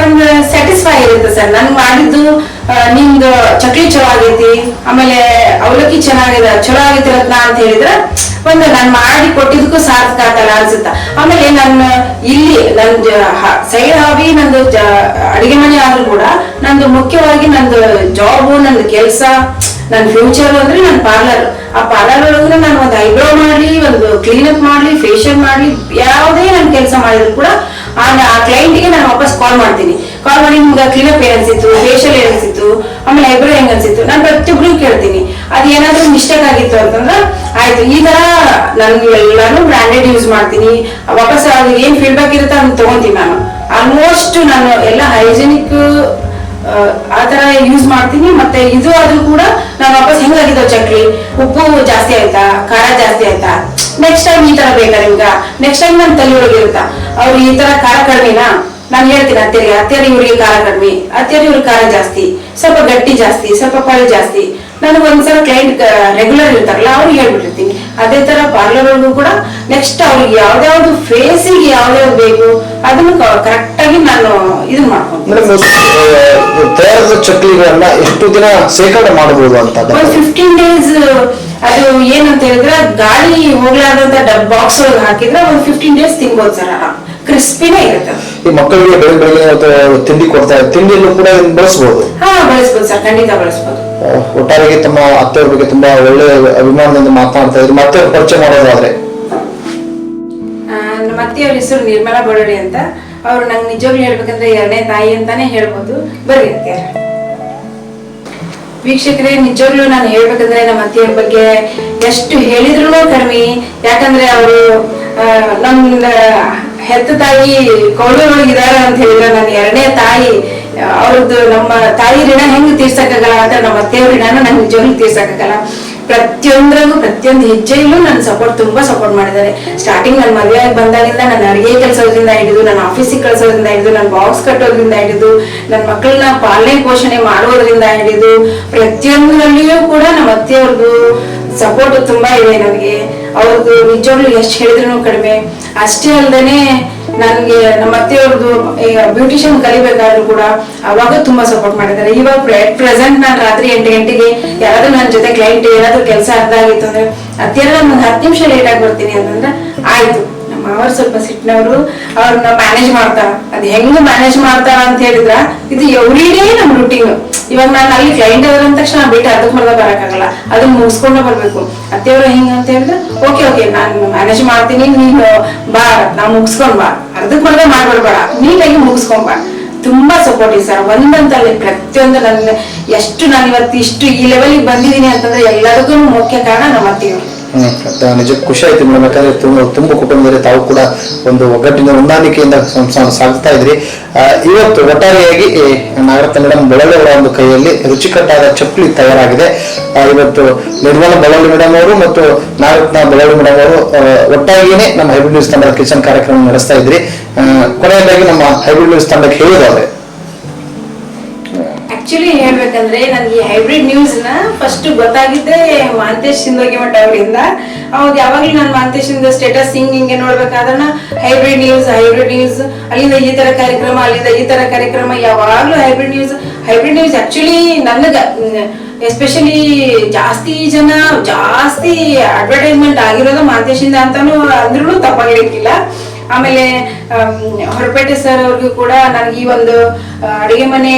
ಒಂದು ಸ್ಯಾಟಿಸ್ಫೈ ಇರುತ್ತೆ ಸರ್. ನನ್ ಮಾಡಿದ್ದು ನಿಮ್ದು ಚಕ್ಲಿ ಚಲೋ ಆಗೈತಿ, ಆಮೇಲೆ ಅವಲಕ್ಕಿ ಚೆನ್ನಾಗಿದೆ, ಚಲೋ ಆಗೈತಿ ರತ್ನ ಅಂತ ಹೇಳಿದ್ರೆ ಒಂದು ನಾನು ಮಾಡಿ ಕೊಟ್ಟಿದ್ದಕ್ಕೂ ಸಾರ್ಥಕ ಆಗಲ್ಲ ಅನ್ಸುತ್ತ. ಆಮೇಲೆ ನನ್ನ ಇಲ್ಲಿ ನನ್ ಸೈಡ್ ಹಾಬಿ ನಂದು ಅಡಿಗೆ ಮನೆ ಆದ್ರೂ ಕೂಡ ನಂದು ಮುಖ್ಯವಾಗಿ ನಂದು ಜಾಬ್, ನಂದು ಕೆಲಸ, ನನ್ನ ಫ್ಯೂಚರ್ ಅಂದ್ರೆ ನನ್ನ ಪಾರ್ಲರ್. ಆ ಪಾರ್ಲರ್ ಒಳಗಡೆ ನಾನು ಒಂದು ಐಬ್ರೋ ಮಾಡ್ಲಿ, ಒಂದು ಕ್ಲೀನಪ್ ಮಾಡ್ಲಿ, ಫೇಶಿಯಲ್ ಮಾಡ್ಲಿ, ಯಾವುದೇ ನಾನು ಕೆಲಸ ಮಾಡಿದ್ರು ಕೂಡ ಆ ಕ್ಲೈಂಟ್ಗೆ ನಾನು ವಾಪಸ್ ಕಾಲ್ ಮಾಡ್ತೀನಿ. ಕಾಲ್ ಮಾಡಿ ನಿಮ್ಗೆ ಕ್ಲೀನಪ್ ಏನ್ ಅನ್ಸಿತ್ತು, ಫೇಶಿಯಲ್ ಏನ್ ಅನ್ಸಿತ್ತು, ಆಮೇಲೆ ಐಬ್ರೋ ಹೆಂಗ್ ಅನ್ಸಿತ್ತು, ನಾನು ಪ್ರತಿಯೊಬ್ರು ಕೇಳ್ತೀನಿ. ಅದ್ ಏನಾದ್ರೂ ಮಿಸ್ಟೇಕ್ ಆಗಿತ್ತು ಅಂತಂದ್ರೆ ಆಯ್ತು, ಈ ತರ ನಾನು ಎಲ್ಲಾನು ಬ್ರಾಂಡೆಡ್ ಯೂಸ್ ಮಾಡ್ತೀನಿ. ವಾಪಸ್ ಅವ್ರಿಗೆ ಏನ್ ಫೀಡ್ಬ್ಯಾಕ್ ಇರುತ್ತೆ ಅದನ್ನ ತಗೊಂತೀನಿ. ನಾನು ಆಲ್ಮೋಸ್ಟ್ ನಾನು ಎಲ್ಲ ಹೈಜೆನಿಕ್ ಆತರ ಯೂಸ್ ಮಾಡ್ತೀನಿ. ಮತ್ತೆ ಇದು ಆದ್ರೂ ಕೂಡ ನಾನು ವಾಪಸ್ ಹೆಂಗಾಗಿದ್ದಾವ ಚಕ್ಲಿ, ಉಪ್ಪು ಜಾಸ್ತಿ ಆಯ್ತಾ, ಖಾರ ಜಾಸ್ತಿ ಆಯ್ತಾ, ನೆಕ್ಸ್ಟ್ ಟೈಮ್ ಈ ತರ ಬೇಕಾ ನಿಮ್ಗ, ನೆಕ್ಸ್ಟ್ ಟೈಮ್ ನನ್ನ ತಲೆ ಒಳಗಿರುತ್ತಾ ಅವ್ರು ಈ ತರ ಖಾರ ಕಡಿಮೆನಾ, ನಾನು ಹೇಳ್ತೀನಿ ಅತ್ತೇರಿ ಇವ್ರಿಗೆ ಖಾರ ಕಡಿಮೆ, ಅತ್ತೇರಿ ಇವ್ರಿಗೆ ಖಾರ ಜಾಸ್ತಿ, ಸ್ವಲ್ಪ ಗಟ್ಟಿ ಜಾಸ್ತಿ, ಸ್ವಲ್ಪ ಪಳಿ ಜಾಸ್ತಿ, ನನಗೆ ಒಂದ್ಸಲ ಕ್ಲೈಂಟ್ ರೆಗ್ಯುಲರ್ ಇರ್ತಾರಲ್ಲ ಅವ್ರಿಗೆ ಹೇಳ್ಬಿಟ್ಟಿರ್ತೀನಿ. ಅದೇ ತರ ಪಾರ್ಲರ್ ಒಳಗೂ ಕೂಡ ನೆಕ್ಸ್ಟ್ ಅವ್ರಿಗೆ ಯಾವ್ದಾವ್ದು ಫೇಸಿಗೆ ಯಾವ್ದಾವ್ದು ಬೇಕು ಅದನ್ನು ಕರೆಕ್ಟ್ ಆಗಿ ನಾನು ಇದನ್ನ ಮಾಡ್ಕೊಂತೀನಿ. ಮೇಡಮ್, ತಯಾರಾದ ಚಕ್ಲಿಗಳನ್ನ ಎಷ್ಟು ದಿನ ಶೇಖರಣೆ ಮಾಡಬಹುದು ಅಂತ? ಒಂದು 15 days. ಅದು ಏನಂತ ಹೇಳಿದ್ರೆ ಗಾಳಿ ಹೋಗ್ಲಾರ್ದಂತ ಬಾಕ್ಸ್ ಒಳಗೆ ಹಾಕಿದ್ರೆ ಒಂದು 15 days ತಿನ್ಬೋದು ಸರ್. ಕ್ರಿಸ್ಪಿನೇ ಇರುತ್ತೆ. ಈ ಮಕ್ಕಳಿಗೆ ಬೆಳಗ್ಗೆ ತಿಂಡಿ ಕೊಡ್ತಾರೆ, ತಿಂಡಿಯಲ್ಲೂ ಕೂಡ ಬಳಸಬಹುದು? ಹಾ, ಬಳಸ್ಬೋದು ಸರ್, ಖಂಡಿತ ಬಳಸ್ಬೋದು. ಒಟ್ಟಾರೆಗೆ ತಮ್ಮ ಅತ್ತೆಯವ್ರ ಬಗ್ಗೆ ತುಂಬಾ ಒಳ್ಳೆ ಅಭಿಮಾನದಿಂದ ಮಾತನಾಡ್ತಾ ಇದ್ರು. ಮತ್ತೆ ಪರಿಚಯ ಮಾಡೋದಾದ್ರೆ, ನಮ್ಮ ಅತ್ತೆಯವ್ರ ಹೆಸರು ನಿರ್ಮಲಾ ಬಳ್ಳೊಳ್ಳಿ ಅಂತ. ಅವ್ರು ನಂಗೆ ನಿಜವಾಗ್ಲೂ ಹೇಳ್ಬೇಕಂದ್ರೆ 2ನೇ ತಾಯಿ ಅಂತಾನೆ ಹೇಳ್ಬೋದು. ಬರ್ರಿ ಅತ್ತೆಯವ್ರ. ವೀಕ್ಷಕರೇ, ನಿಜವಾಗ್ಲೂ ನಾನು ಹೇಳ್ಬೇಕಂದ್ರೆ ನಮ್ಮ ಅತ್ತೆಯವ್ರ ಬಗ್ಗೆ ಎಷ್ಟು ಹೇಳಿದ್ರು ಕಡಿಮೆ. ಯಾಕಂದ್ರೆ ಅವರು ನಮ್ಮ ಹೆತ್ತ ತಾಯಿ ಕೌಳಿ ಒಳಗಿದಾರ ಅಂತ ಹೇಳಿದ್ರೆ ನನ್ನ 2ನೇ ತಾಯಿ. ಅವ್ರದ್ದು ನಮ್ಮ ತಾಯಿ ಋಣ ಹೆಂಗ್ ತೀರ್ಸಕ್ಕಾಗಲ್ಲ ಅಂತ ನಮ್ಮ ಅತ್ತೆಯವ್ರ ಋಣ ನಂಗೆ ನಿಜವಾಗ್ಲೂ ತೀರ್ಸಕ್ಕಾಗಲ್ಲ. ಪ್ರತಿಯೊಂದ್ರಾಗೂ ಪ್ರತಿಯೊಂದು ಹೆಜ್ಜೆಯಲ್ಲೂ ನನ್ನ ತುಂಬಾ ಸಪೋರ್ಟ್ ಮಾಡಿದ್ದಾರೆ. ಸ್ಟಾರ್ಟಿಂಗ್ ನನ್ನ ಮದುವೆ ಆಗಿ ಬಂದಾಗಿಂದ ನನ್ನ ಅಡಿಗೆ ಕೆಲಸದಿಂದ ಹಿಡಿದು, ನನ್ನ ಆಫೀಸಿಗೆ ಕಳ್ಸೋದ್ರಿಂದ ಹಿಡಿದು, ನನ್ನ ಬಾಕ್ಸ್ ಕಟ್ಟೋದ್ರಿಂದ ಹಿಡಿದು, ನನ್ನ ಮಕ್ಕಳನ್ನ ಪಾಲನೆ ಪೋಷಣೆ ಮಾಡೋದ್ರಿಂದ ಹಿಡಿದು ಪ್ರತಿಯೊಂದರಲ್ಲಿಯೂ ಕೂಡ ನಮ್ಮ ಅತ್ತೆಯವ್ರದ್ದು ಸಪೋರ್ಟ್ ತುಂಬಾ ಇದೆ ನನಗೆ. ಅವ್ರದ್ದು ನಿಜವಾಗ್ಲೂ ಎಷ್ಟು ಹೇಳಿದ್ರು ಕಡಿಮೆ. ಅಷ್ಟೇ ಅಲ್ದೇನೆ ನನಗೆ ನಮ್ಮ ಅತ್ತೆಯವ್ರದ್ದು ಈಗ ಬ್ಯೂಟಿಷಿಯನ್ ಕಲಿಬೇಕಾದ್ರೂ ಕೂಡ ಅವಾಗ ತುಂಬಾ ಸಪೋರ್ಟ್ ಮಾಡಿದ್ದಾರೆ. ಇವಾಗ ಪ್ರೆಸೆಂಟ್ ನಾನು ರಾತ್ರಿ 8 ಗಂಟೆಗೆ ಯಾರಾದ್ರೂ ನನ್ನ ಜೊತೆ ಕ್ಲೈಂಟ್ ಏನಾದ್ರೂ ಕೆಲಸ ಅರ್ಧ ಆಗಿತ್ತು ಅಂದ್ರೆ ಅತ್ತೆಯವ್ರ ಒಂದು 10 ನಿಮಿಷ ಲೇಟ್ ಆಗಿ ಬರ್ತೀನಿ ಅಂತಂದ್ರೆ ಆಯ್ತು. ನಮ್ಮ ಅವ್ರು ಸ್ವಲ್ಪ ಸಿಟ್ಟಿನವರು, ಅವ್ರನ್ನ ಮ್ಯಾನೇಜ್ ಮಾಡ್ತಾರ. ಅದ್ ಹೆಂಗ್ ಮ್ಯಾನೇಜ್ ಮಾಡ್ತಾರ ಅಂತ ಹೇಳಿದ್ರ ಇದು ಎವ್ರಿಡೇ ನಮ್ ರೂಟೀನ್. ಇವಾಗ ನಾನು ಅಲ್ಲಿ ಕ್ಲೈಂಟ್ ಅದ್ರ ಅಂದ ತಕ್ಷಣ ಬಿಟ್ಟು ಅದಕ್ಕೆ ಹೊರಗೆ ಬರಕ್ಕಾಗಲ್ಲ, ಅದನ್ನ ಮುಗಿಸ್ಕೊಂಡೇ ಬರ್ಬೇಕು. ಅತ್ತೆಯವ್ರು ಹೆಂಗ ಅಂತ ಹೇಳಿದ್ರೆ ಓಕೆ ನಾನು ಮ್ಯಾನೇಜ್ ಮಾಡ್ತೀನಿ, ನೀನು ಬಾ, ನಾವು ಮುಗಿಸ್ಕೊಂಡ್ ಬಾ, ಅರ್ಧಕ್ಕೆ ಹೊರಗೆ ಮಾಡ್ಬಿಡ್ಬೇಡ, ನೀಟಾಗಿ ಮುಗಿಸ್ಕೊಂಡ್ ಬಾ. ತುಂಬಾ ಸಪೋರ್ಟಿವ್ ಸರ್. ಒಂದಂತಲ್ಲಿ ಪ್ರತಿಯೊಂದು ನನ್ನ ಎಷ್ಟು ನಾನು ಇವತ್ತು ಇಷ್ಟು ಈ ಲೆವೆಲ್ಗೆ ಬಂದಿದ್ದೀನಿ ಅಂತಂದ್ರೆ ಎಲ್ಲದಕ್ಕೂ ಮುಖ್ಯ ಕಾರಣ ನಮ್ಮ ಅತ್ತೆಯವರು. ನಿಜ ಖುಷಿ ಆಯ್ತು ಮೇಡಮ್. ಯಾಕಂದ್ರೆ ತುಂಬ ಕುಟುಂಬದಲ್ಲಿ ತಾವು ಕೂಡ ಒಂದು ಒಗ್ಗಟ್ಟಿನ ಹೊಂದಾಣಿಕೆಯಿಂದ ಸಾಗ್ತಾ ಇದ್ರಿ. ಇವತ್ತು ಒಟ್ಟಾರೆಯಾಗಿ ನಾಗರತ್ನ ಮೇಡಮ್ ಬಳ್ಳೊಳ್ಳಿ ಅವರ ಒಂದು ಕೈಯಲ್ಲಿ ರುಚಿಕಟ್ಟಾದ ಚಪ್ಪಲಿ ತಯಾರಾಗಿದೆ. ಇವತ್ತು ನಿರ್ಮಲಾ ಬಳ್ಳೊಳ್ಳಿ ಮೇಡಮ್ ಅವರು ಮತ್ತು ನಾಗರತ್ನ ಬಳ್ಳೊಳ್ಳಿ ಮೇಡಮ್ ಅವರು ಒಟ್ಟಾಗಿಯೇ ನಮ್ಮ ಹೈಬ್ರಿಡ್ ನ್ಯೂಸ್ ತಂಡದ ಕಿಚನ್ ಕಾರ್ಯಕ್ರಮ ನಡೆಸ್ತಾ ಇದ್ರಿ. ಕೊನೆಯದಾಗಿ ನಮ್ಮ ಹೈಬ್ರಿಡ್ ನ್ಯೂಸ್ ತಂಡಕ್ಕೆ ಹೇಳೋದಾದ್ರೆ, ಆಕ್ಚುಲಿ ಹೇಳ್ಬೇಕಂದ್ರೆ ನನ್ಗೆ ಹೈಬ್ರಿಡ್ ನ್ಯೂಸ್ ನ ಫಸ್ಟ್ ಗೊತ್ತಾಗಿದ್ದೆ ಮಾಂತೇಶ್ ಸಿಂಧೋಗಿ ಮಠ ಅವರಿಂದ. ಅವ್ರು ಯಾವಾಗ್ಲೂ ನಾನು ಮಾಂತೇಶ್ ಸ್ಟೇಟಸ್ ಹಿಂಗೆ ನೋಡ್ಬೇಕಾದ್ರೆ ಹೈಬ್ರಿಡ್ ನ್ಯೂಸ್ ಅಲ್ಲಿಂದ ಈ ತರ ಕಾರ್ಯಕ್ರಮ, ಅಲ್ಲಿಂದ ಈ ತರ ಕಾರ್ಯಕ್ರಮ, ಯಾವಾಗ್ಲೂ ಹೈಬ್ರಿಡ್ ನ್ಯೂಸ್ ಆಕ್ಚುಲಿ ನನಗ ಎಸ್ಪೆಷಲಿ ಜಾಸ್ತಿ ಅಡ್ವರ್ಟೈಸ್ಮೆಂಟ್ ಆಗಿರೋದು ಮಾಂತೇಶಿಂದ ಅಂತಾನು ಅಂದ್ರೂ ತಪ್ಪಾಗಿರ್ಲಿಕ್ಕಿಲ್ಲ. ಆಮೇಲೆ ಹೊರಪೇಟೆ ಸರ್ ಅವ್ರಿಗೂ ಕೂಡ ನನಗೆ ಈ ಒಂದು ಅಡಿಗೆ ಮನೆ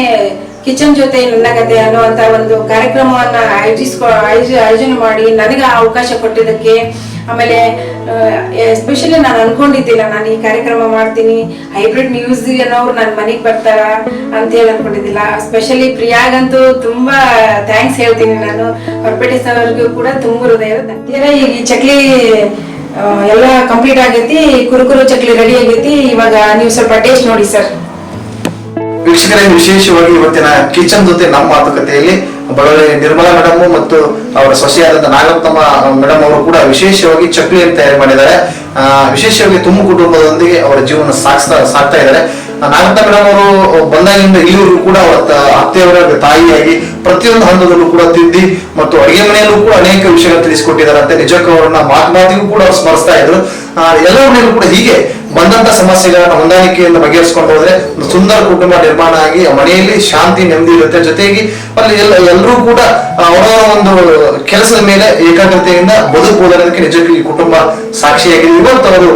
ಕಿಚನ್ ಜೊತೆ ನನ್ನ ಕತೆ ಅನ್ನುವಂತ ಒಂದು ಕಾರ್ಯಕ್ರಮವನ್ನ ಆಯೋಜನೆ ಮಾಡಿ ನನಗೆ ಅವಕಾಶ ಕೊಟ್ಟಿದ್ದಕ್ಕೆ, ಆಮೇಲೆ ಎಸ್ಪೆಷಲಿ ನಾನು ಅನ್ಕೊಂಡಿದ್ದಿಲ್ಲ ನಾನು ಈ ಕಾರ್ಯಕ್ರಮ ಮಾಡ್ತೀನಿ, ಹೈಬ್ರಿಡ್ ನ್ಯೂಸ್ ಅನ್ನೋರು ನನ್ನ ಮನೆಗೆ ಬರ್ತಾರ ಅಂತ ಹೇಳಿ ಅನ್ಕೊಂಡಿದ್ದಿಲ್ಲ. ಸ್ಪೆಷಲಿ ಪ್ರಿಯಾಗಂತೂ ತುಂಬಾ ಥ್ಯಾಂಕ್ಸ್ ಹೇಳ್ತೀನಿ ನಾನು. ಹೊರಪೇಟೆ ಸರ್ ಅವ್ರಿಗೂ ಕೂಡ ತುಂಬ ಹೃದಯದ. ಈಗ ಈ ಚಕ್ಲಿ ಎಲ್ಲ ಕಂಪ್ಲೀಟ್ ಆಗೈತಿ, ಕುರುಕುರು ಚಕ್ಲಿ ರೆಡಿ ಆಗೈತಿ. ಇವಾಗ ನೀವು ಸ್ವಲ್ಪ ಟೇಸ್ಟ್ ನೋಡಿ ಸರ್. ವೀಕ್ಷಕರೇ, ವಿಶೇಷವಾಗಿ ಇವತ್ತಿನ ಕಿಚನ್ ಜೊತೆ ನಮ್ಮ ಮಾತುಕತೆಯಲ್ಲಿ ಬಳ್ಳೊಳ್ಳಿ ನಿರ್ಮಲಾ ಮೇಡಮ್ ಮತ್ತು ಅವರ ಸೊಸೆಯಾದಂತ ನಾಗರತ್ನಮ್ಮ ಮೇಡಮ್ ಅವರು ಕೂಡ ವಿಶೇಷವಾಗಿ ಚಕ್ಲಿಯನ್ನು ತಯಾರು ಮಾಡಿದ್ದಾರೆ. ವಿಶೇಷವಾಗಿ ತುಂಬ ಕುಟುಂಬದೊಂದಿಗೆ ಅವರ ಜೀವನ ಸಾಕ್ತಾ ಇದ್ದಾರೆ. ನಾಗರತ್ನ ಮೇಡಮ್ ಅವರು ಬಂದಾಗಿಂದ ಇಲ್ಲಿವರೆಗೂ ಕೂಡ ಅವರ ಅತ್ತೆಯವರ ತಾಯಿಯಾಗಿ ಪ್ರತಿಯೊಂದು ಹಂತದಲ್ಲೂ ಕೂಡ ತಿದ್ದಿ ಮತ್ತು ಅಡಿಗೆ ಮನೆಯಲ್ಲೂ ಕೂಡ ಅನೇಕ ವಿಷಯಗಳು ತಿಳಿಸಿಕೊಟ್ಟಿದ್ದಾರಂತೆ. ನಿಜಕ್ಕೂ ಅವರನ್ನ ಮಾತಿಗೂ ಕೂಡ ಸ್ಮರಿಸ್ತಾ ಇದ್ರು. ಎಲ್ಲರ ಮನೆಯಲ್ಲೂ ಕೂಡ ಹೀಗೆ ಬಂದಂತ ಸಮಸ್ಯೆಗಳನ್ನ ಹೊಂದಾಣಿಕೆಯಿಂದ ಬಗೆಹರಿಸಿಕೊಂಡು ಹೋದ್ರೆ ಒಂದು ಸುಂದರ ಕುಟುಂಬ ನಿರ್ಮಾಣ ಆಗಿ ಮನೆಯಲ್ಲಿ ಶಾಂತಿ ನೆಮ್ಮದಿ ಇರುತ್ತೆ. ಜೊತೆಗೆ ಅಲ್ಲಿ ಎಲ್ಲರೂ ಕೂಡ ಅವರವರ ಒಂದು ಕೆಲಸದ ಮೇಲೆ ಏಕಾಗ್ರತೆಯಿಂದ ಬದುಕುವುದಕ್ಕೆ ನಿಜಕ್ಕೂ ಈ ಕುಟುಂಬ ಸಾಕ್ಷಿಯಾಗಿದೆ. ಇವತ್ತು ಅವರು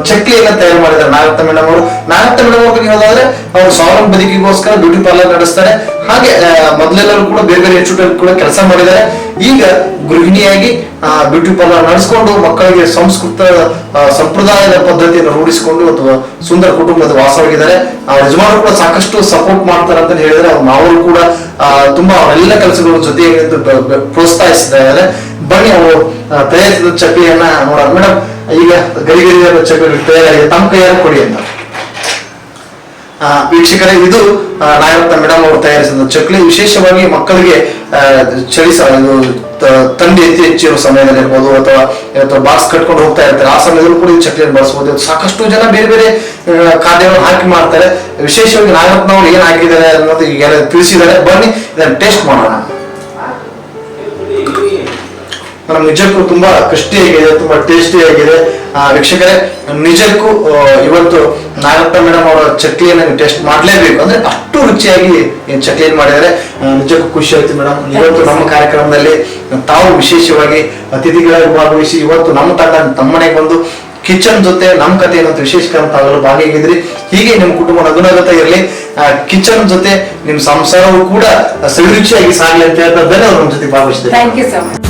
ಚಕ್ಲಿಯನ್ನ ತಯಾರು ಮಾಡಿದ್ದಾರೆ ನಾಗರತ್ನ ಮೇಡಮ್ ಅವರು. ನಾಗರತ್ನ ಮೇಡಮ್ ಅವ್ರ ಬಗ್ಗೆ ಹೇಳೋದಾದ್ರೆ ಅವರು ಸ್ವಾವಲಂಬಿ ಬದುಕಿಗೋಸ್ಕರ ಬ್ಯೂಟಿ ಪಾರ್ಲರ್ ನಡೆಸ್ತಾರೆ. ಹಾಗೆ ಮೊದಲೆಲ್ಲರೂ ಕೂಡ ಬೇರೆ ಬೇರೆ ಇನ್ಸ್ಟಿಟ್ಯೂಟ್ ಕೂಡ ಕೆಲಸ ಮಾಡಿದ್ದಾರೆ. ಈಗ ಗೃಹಿಣಿಯಾಗಿ ಬ್ಯೂಟಿ ಪಾರ್ಲರ್ ನಡೆಸಿಕೊಂಡು ಮಕ್ಕಳಿಗೆ ಸಂಪ್ರದಾಯದ ಪದ್ಧತಿಯನ್ನು ರೂಢಿಸಿಕೊಂಡು ಅಥವಾ ಸುಂದರ ಕುಟುಂಬದ ವಾಸವಾಗಿದ್ದಾರೆ. ಅವ್ರ ಯಜಮಾನರು ಕೂಡ ಸಾಕಷ್ಟು ಸಪೋರ್ಟ್ ಮಾಡ್ತಾರೆ ಅಂತ ಹೇಳಿದ್ರೆ ಅವ್ರ ಮಾವರು ಕೂಡ ತುಂಬಾ ಅವರೆಲ್ಲ ಕೆಲಸಗಳ ಜೊತೆಗೆ ಪ್ರೋತ್ಸಾಹಿಸ್ತಾ ಇದ್ದಾರೆ. ಬನ್ನಿ ಅವರು ತಯಾರಿಸಿದ ಚಕ್ಲಿಯನ್ನ ನೋಡೋಣ. ಮೇಡಮ್, ಈಗ ಗರಿಗರಿಯಾದ ಚಕ್ಲಿ ತಯಾರಾಗಿದೆ, ತಮ್ಮ ಕೈಯಾರ ಕೊಡಿ ಅಂತ. ವೀಕ್ಷಕರೇ, ಇದು ನಾಗರತ್ನ ಮೇಡಮ್ ಅವರು ತಯಾರಿಸಿದ ಚಕ್ಲಿ. ವಿಶೇಷವಾಗಿ ಮಕ್ಕಳಿಗೆ ತಂಡಿ ಹೆಚ್ಚಿರೋ ಸಮಯದಲ್ಲಿ ಇರ್ಬೋದು ಅಥವಾ ಬಾಕ್ಸ್ ಕಟ್ಕೊಂಡು ಹೋಗ್ತಾ ಇರ್ತಾರೆ, ಆ ಸಮಯದಲ್ಲೂ ಕೂಡ ಈ ಚಕ್ಲಿಯನ್ನು ಬಳಸಬಹುದು. ಸಾಕಷ್ಟು ಜನ ಬೇರೆ ಬೇರೆ ಖಾದ್ಯಗಳನ್ನು ಹಾಕಿ ಮಾಡ್ತಾರೆ. ವಿಶೇಷವಾಗಿ ನಾಗರತ್ನ ಅವರು ಏನ್ ಹಾಕಿದ್ದಾರೆ ಅನ್ನೋದು ಈಗ ತಿಳಿಸಿದ್ದಾರೆ. ಬನ್ನಿ ಇದನ್ನ ಟೇಸ್ಟ್ ಮಾಡೋಣ. ಮೇಡಮ್ ನಿಜಕ್ಕೂ ತುಂಬಾ ಕಷ್ಟಿಯಾಗಿದೆ, ತುಂಬಾ ಟೇಸ್ಟಿ ಆಗಿದೆ. ವೀಕ್ಷಕರೇ, ನಿಜಕ್ಕೂ ಇವತ್ತು ನಾಗಪ್ಪ ಮೇಡಮ್ ಅವರ ಚಕ್ಲಿಯನ್ನು ನೀವು ಟೇಸ್ಟ್ ಮಾಡ್ಲೇಬೇಕು, ಅಂದ್ರೆ ಅಷ್ಟು ರುಚಿಯಾಗಿ ಚಕ್ಲಿಯನ್ನು ಮಾಡಿದ್ದಾರೆ. ನಿಜಕ್ಕೂ ಖುಷಿ ಆಯ್ತು ಮೇಡಮ್. ಇವತ್ತು ನಮ್ಮ ಕಾರ್ಯಕ್ರಮದಲ್ಲಿ ತಾವು ವಿಶೇಷವಾಗಿ ಅತಿಥಿಗಳಾಗಿ ಭಾಗವಹಿಸಿ ಇವತ್ತು ನಮ್ಮ ತಂಡ ತಮ್ಮನೆಗೆ ಬಂದು ಕಿಚನ್ ಜೊತೆ ನಮ್ಮ ಕಥೆಯನ್ನು ವಿಶೇಷ ತಾವೆಲ್ಲ ಭಾಗಿಯಾಗಿದ್ರಿ. ಹೀಗೆ ನಿಮ್ಮ ಕುಟುಂಬ ನಗುನಗುತ್ತಾ ಇರಲಿ, ಕಿಚನ್ ಜೊತೆ ನಿಮ್ಮ ಸಂಸಾರವೂ ಕೂಡ ಸವಿರುಚಿಯಾಗಿ ಸಾಗಲಿ ಅಂತ ಹೇಳ್ತಾ ಧನ್ಯವಾದ ನಮ್ಮ ಜೊತೆ ಭಾಗವಹಿಸಿದ್ದಾರೆ. Thank you so much.